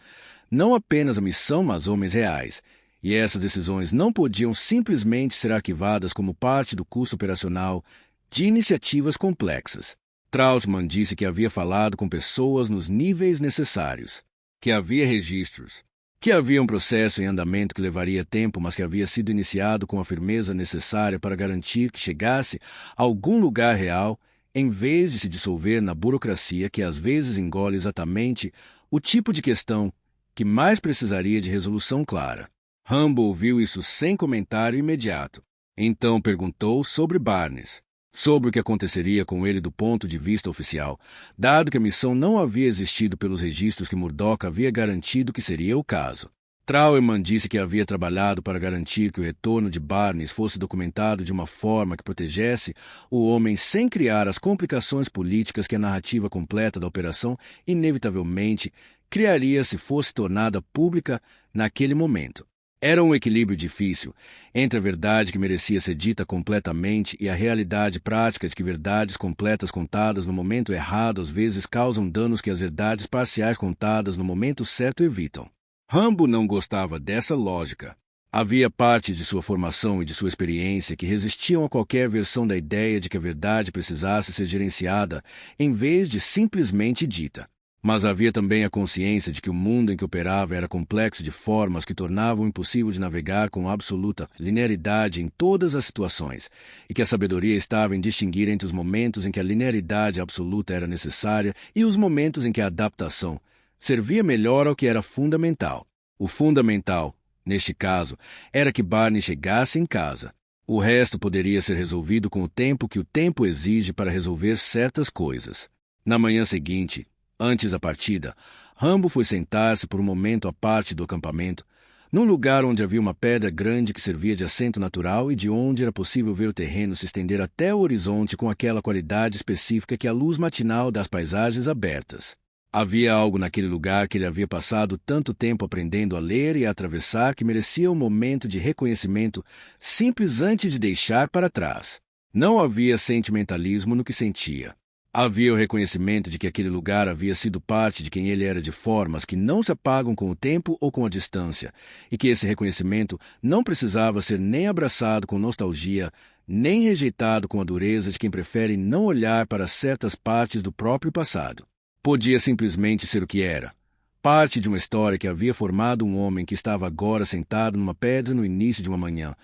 B: não apenas a missão, mas homens reais. E essas decisões não podiam simplesmente ser arquivadas como parte do custo operacional de iniciativas complexas. Trautmann disse que havia falado com pessoas nos níveis necessários, que havia registros, que havia um processo em andamento que levaria tempo, mas que havia sido iniciado com a firmeza necessária para garantir que chegasse a algum lugar real, em vez de se dissolver na burocracia que às vezes engole exatamente o tipo de questão que mais precisaria de resolução clara. Rambo ouviu isso sem comentário imediato. Então perguntou sobre Barnes, sobre o que aconteceria com ele do ponto de vista oficial, dado que a missão não havia existido pelos registros que Murdoch havia garantido que seria o caso. Trauerman disse que havia trabalhado para garantir que o retorno de Barnes fosse documentado de uma forma que protegesse o homem sem criar as complicações políticas que a narrativa completa da operação inevitavelmente criaria se fosse tornada pública naquele momento. Era um equilíbrio difícil entre a verdade que merecia ser dita completamente e a realidade prática de que verdades completas contadas no momento errado às vezes causam danos que as verdades parciais contadas no momento certo evitam. Rambo não gostava dessa lógica. Havia partes de sua formação e de sua experiência que resistiam a qualquer versão da ideia de que a verdade precisasse ser gerenciada em vez de simplesmente dita. Mas havia também a consciência de que o mundo em que operava era complexo de formas que tornavam impossível de navegar com absoluta linearidade em todas as situações, e que a sabedoria estava em distinguir entre os momentos em que a linearidade absoluta era necessária e os momentos em que a adaptação servia melhor ao que era fundamental. O fundamental, neste caso, era que Barney chegasse em casa. O resto poderia ser resolvido com o tempo que o tempo exige para resolver certas coisas. Na manhã seguinte, antes da partida, Rambo foi sentar-se por um momento à parte do acampamento, num lugar onde havia uma pedra grande que servia de assento natural e de onde era possível ver o terreno se estender até o horizonte com aquela qualidade específica que a luz matinal das paisagens abertas. Havia algo naquele lugar que ele havia passado tanto tempo aprendendo a ler e a atravessar que merecia um momento de reconhecimento simples antes de deixar para trás. Não havia sentimentalismo no que sentia. Havia o reconhecimento de que aquele lugar havia sido parte de quem ele era de formas que não se apagam com o tempo ou com a distância, e que esse reconhecimento não precisava ser nem abraçado com nostalgia, nem rejeitado com a dureza de quem prefere não olhar para certas partes do próprio passado. Podia simplesmente ser o que era, parte de uma história que havia formado um homem que estava agora sentado numa pedra no início de uma manhã,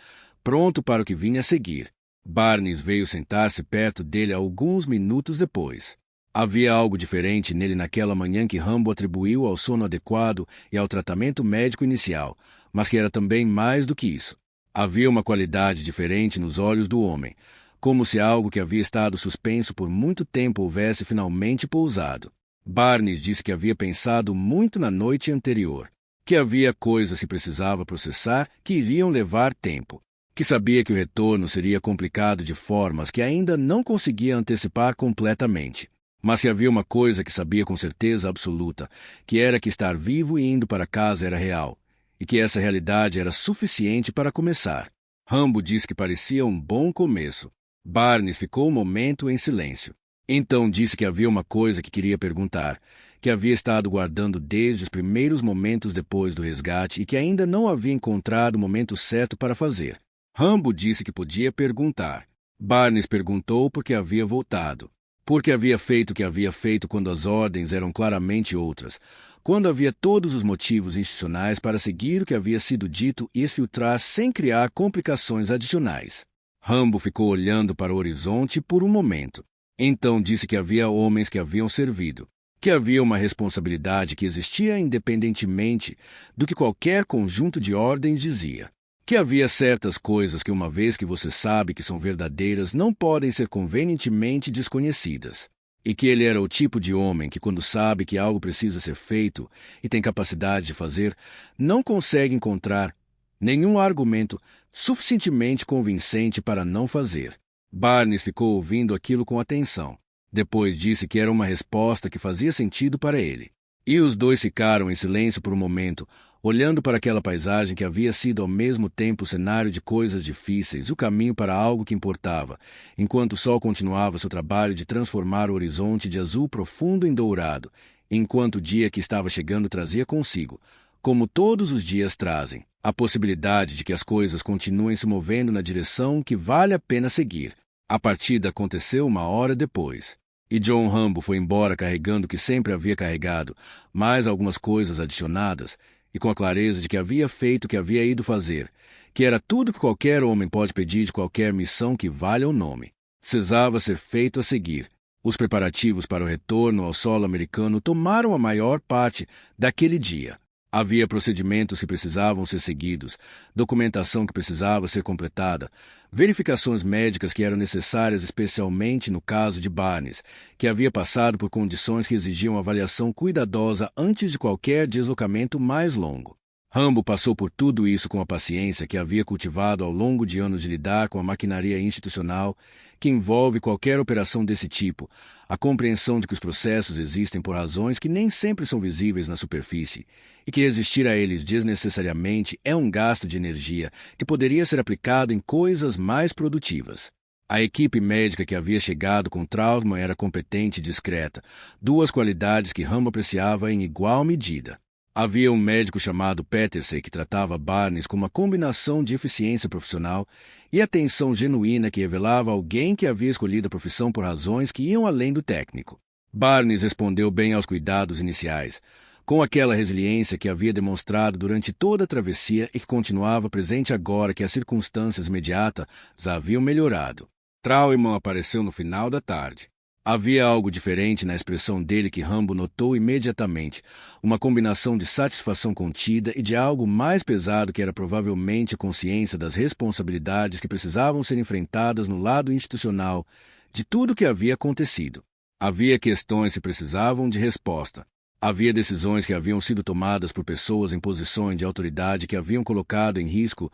B: pronto para o que vinha a seguir. Barnes veio sentar-se perto dele alguns minutos depois. Havia algo diferente nele naquela manhã que Rambo atribuiu ao sono adequado e ao tratamento médico inicial, mas que era também mais do que isso. Havia uma qualidade diferente nos olhos do homem, como se algo que havia estado suspenso por muito tempo houvesse finalmente pousado. Barnes disse que havia pensado muito na noite anterior, que havia coisas que precisava processar que iriam levar tempo, que sabia que o retorno seria complicado de formas que ainda não conseguia antecipar completamente, mas que havia uma coisa que sabia com certeza absoluta, que era que estar vivo e indo para casa era real, e que essa realidade era suficiente para começar. Rambo disse que parecia um bom começo. Barnes ficou um momento em silêncio. Então disse que havia uma coisa que queria perguntar, que havia estado guardando desde os primeiros momentos depois do resgate e que ainda não havia encontrado o momento certo para fazer. Rambo disse que podia perguntar. Barnes perguntou por que havia voltado, porque havia feito o que havia feito quando as ordens eram claramente outras, quando havia todos os motivos institucionais para seguir o que havia sido dito e exfiltrar sem criar complicações adicionais. Rambo ficou olhando para o horizonte por um momento. Então disse que havia homens que haviam servido, que havia uma responsabilidade que existia independentemente do que qualquer conjunto de ordens dizia, que havia certas coisas que, uma vez que você sabe que são verdadeiras, não podem ser convenientemente desconhecidas, e que ele era o tipo de homem que, quando sabe que algo precisa ser feito e tem capacidade de fazer, não consegue encontrar nenhum argumento suficientemente convincente para não fazer. Barnes ficou ouvindo aquilo com atenção. Depois disse que era uma resposta que fazia sentido para ele. E os dois ficaram em silêncio por um momento, olhando para aquela paisagem que havia sido ao mesmo tempo o cenário de coisas difíceis, o caminho para algo que importava, enquanto o sol continuava seu trabalho de transformar o horizonte de azul profundo em dourado, enquanto o dia que estava chegando trazia consigo, como todos os dias trazem, a possibilidade de que as coisas continuem se movendo na direção que vale a pena seguir. A partida aconteceu uma hora depois, e John Rambo foi embora carregando o que sempre havia carregado, mais algumas coisas adicionadas, e com a clareza de que havia feito o que havia ido fazer, que era tudo que qualquer homem pode pedir de qualquer missão que valha o nome. Precisava ser feito a seguir. Os preparativos para o retorno ao solo americano tomaram a maior parte daquele dia. Havia procedimentos que precisavam ser seguidos, documentação que precisava ser completada, verificações médicas que eram necessárias especialmente no caso de Barnes, que havia passado por condições que exigiam avaliação cuidadosa antes de qualquer deslocamento mais longo. Rambo passou por tudo isso com a paciência que havia cultivado ao longo de anos de lidar com a maquinaria institucional que envolve qualquer operação desse tipo, a compreensão de que os processos existem por razões que nem sempre são visíveis na superfície e que resistir a eles desnecessariamente é um gasto de energia que poderia ser aplicado em coisas mais produtivas. A equipe médica que havia chegado com Trautmann era competente e discreta, duas qualidades que Rambo apreciava em igual medida. Havia um médico chamado Peterson que tratava Barnes com uma combinação de eficiência profissional e atenção genuína que revelava alguém que havia escolhido a profissão por razões que iam além do técnico. Barnes respondeu bem aos cuidados iniciais, com aquela resiliência que havia demonstrado durante toda a travessia e que continuava presente agora que as circunstâncias imediatas haviam melhorado. Trautmann apareceu no final da tarde. Havia algo diferente na expressão dele que Rambo notou imediatamente, uma combinação de satisfação contida e de algo mais pesado que era provavelmente a consciência das responsabilidades que precisavam ser enfrentadas no lado institucional de tudo o que havia acontecido. Havia questões que precisavam de resposta. Havia decisões que haviam sido tomadas por pessoas em posições de autoridade que haviam colocado em risco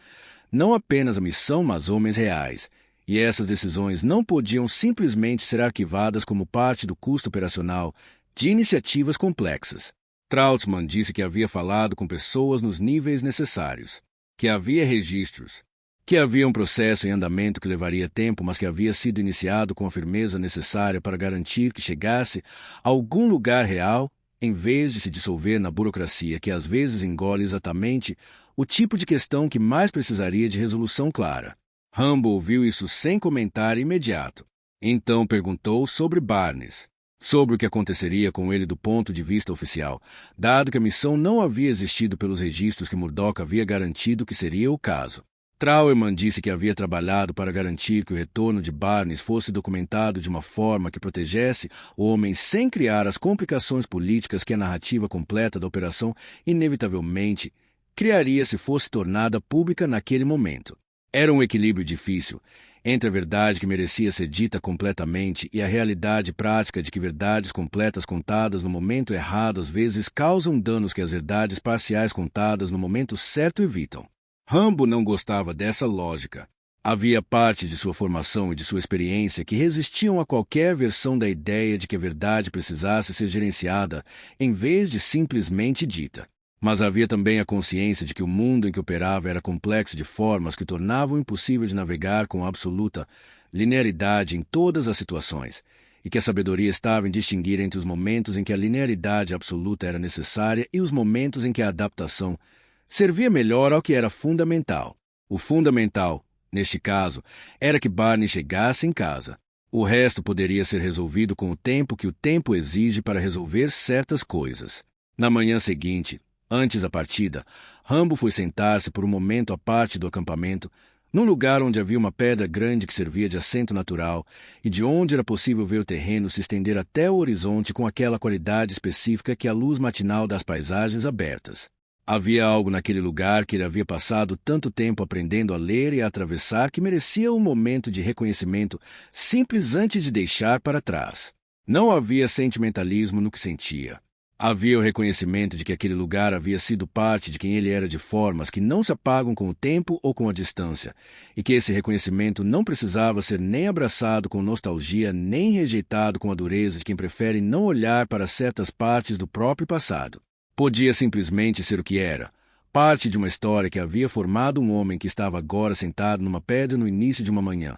B: não apenas a missão, mas homens reais. E essas decisões não podiam simplesmente ser arquivadas como parte do custo operacional de iniciativas complexas. Trautmann disse que havia falado com pessoas nos níveis necessários, que havia registros, que havia um processo em andamento que levaria tempo, mas que havia sido iniciado com a firmeza necessária para garantir que chegasse a algum lugar real, em vez de se dissolver na burocracia que às vezes engole exatamente o tipo de questão que mais precisaria de resolução clara. Rambo ouviu isso sem comentário imediato. Então perguntou sobre Barnes, sobre o que aconteceria com ele do ponto de vista oficial, dado que a missão não havia existido pelos registros que Murdoch havia garantido que seria o caso. Trautmann disse que havia trabalhado para garantir que o retorno de Barnes fosse documentado de uma forma que protegesse o homem sem criar as complicações políticas que a narrativa completa da operação inevitavelmente criaria se fosse tornada pública naquele momento. Era um equilíbrio difícil entre a verdade que merecia ser dita completamente e a realidade prática de que verdades completas contadas no momento errado às vezes causam danos que as verdades parciais contadas no momento certo evitam. Rambo não gostava dessa lógica. Havia parte de sua formação e de sua experiência que resistiam a qualquer versão da ideia de que a verdade precisasse ser gerenciada em vez de simplesmente dita. Mas havia também a consciência de que o mundo em que operava era complexo de formas que tornavam impossível de navegar com absoluta linearidade em todas as situações, e que a sabedoria estava em distinguir entre os momentos em que a linearidade absoluta era necessária e os momentos em que a adaptação servia melhor ao que era fundamental. O fundamental, neste caso, era que Barney chegasse em casa. O resto poderia ser resolvido com o tempo que o tempo exige para resolver certas coisas. Na manhã seguinte, antes da partida, Rambo foi sentar-se por um momento à parte do acampamento, num lugar onde havia uma pedra grande que servia de assento natural e de onde era possível ver o terreno se estender até o horizonte com aquela qualidade específica que a luz matinal das paisagens abertas. Havia algo naquele lugar que ele havia passado tanto tempo aprendendo a ler e a atravessar que merecia um momento de reconhecimento simples antes de deixar para trás. Não havia sentimentalismo no que sentia. Havia o reconhecimento de que aquele lugar havia sido parte de quem ele era de formas que não se apagam com o tempo ou com a distância, e que esse reconhecimento não precisava ser nem abraçado com nostalgia, nem rejeitado com a dureza de quem prefere não olhar para certas partes do próprio passado. Podia simplesmente ser o que era, parte de uma história que havia formado um homem que estava agora sentado numa pedra no início de uma manhã,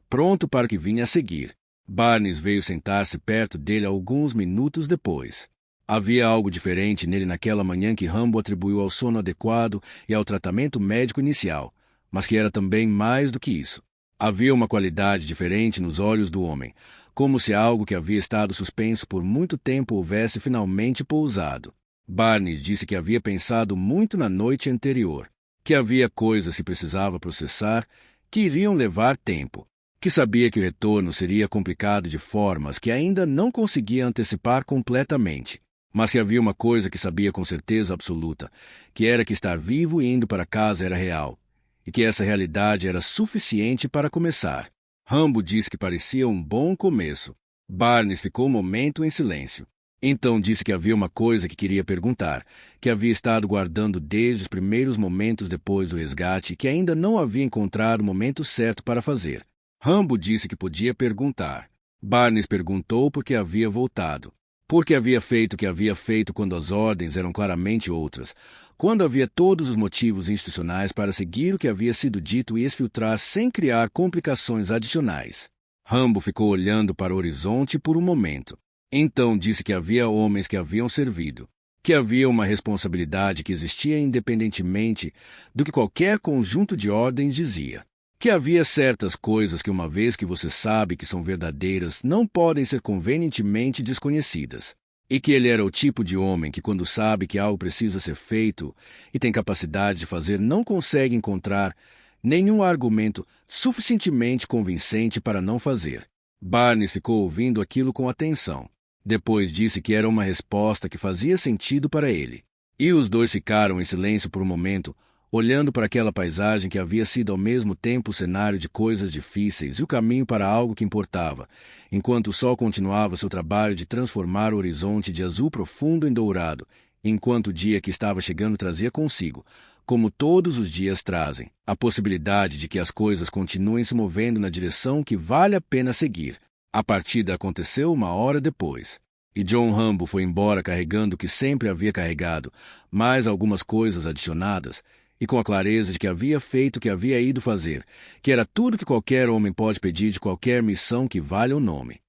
B: pronto para o que vinha a seguir. Barnes veio sentar-se perto dele alguns minutos depois. Havia algo diferente nele naquela manhã que Rambo atribuiu ao sono adequado e ao tratamento médico inicial, mas que era também mais do que isso. Havia uma qualidade diferente nos olhos do homem, como se algo que havia estado suspenso por muito tempo houvesse finalmente pousado. Barnes disse que havia pensado muito na noite anterior, que havia coisas que precisava processar que iriam levar tempo, que sabia que o retorno seria complicado de formas que ainda não conseguia antecipar completamente, mas que havia uma coisa que sabia com certeza absoluta, que era que estar vivo e indo para casa era real, e que essa realidade era suficiente para começar. Rambo disse que parecia um bom começo. Barnes ficou um momento em silêncio. Então disse que havia uma coisa que queria perguntar, que havia estado guardando desde os primeiros momentos depois do resgate e que ainda não havia encontrado o momento certo para fazer. Rambo disse que podia perguntar. Barnes perguntou por que havia voltado. Porque havia feito o que havia feito quando as ordens eram claramente outras, quando havia todos os motivos institucionais para seguir o que havia sido dito e exfiltrar sem criar complicações adicionais. Rambo ficou olhando para o horizonte por um momento. Então disse que havia homens que haviam servido, que havia uma responsabilidade que existia independentemente do que qualquer conjunto de ordens dizia, que havia certas coisas que, uma vez que você sabe que são verdadeiras, não podem ser convenientemente desconhecidas, e que ele era o tipo de homem que, quando sabe que algo precisa ser feito e tem capacidade de fazer, não consegue encontrar nenhum argumento suficientemente convincente para não fazer. Barnes ficou ouvindo aquilo com atenção. Depois disse que era uma resposta que fazia sentido para ele. E os dois ficaram em silêncio por um momento, olhando para aquela paisagem que havia sido ao mesmo tempo o cenário de coisas difíceis e o caminho para algo que importava, enquanto o sol continuava seu trabalho de transformar o horizonte de azul profundo em dourado, enquanto o dia que estava chegando trazia consigo, como todos os dias trazem, a possibilidade de que as coisas continuem se movendo na direção que vale a pena seguir. A partida aconteceu 1 hora depois, e John Rambo foi embora carregando o que sempre havia carregado, mais algumas coisas adicionadas, e com a clareza de que havia feito o que havia ido fazer, que era tudo que qualquer homem pode pedir de qualquer missão que valha o nome.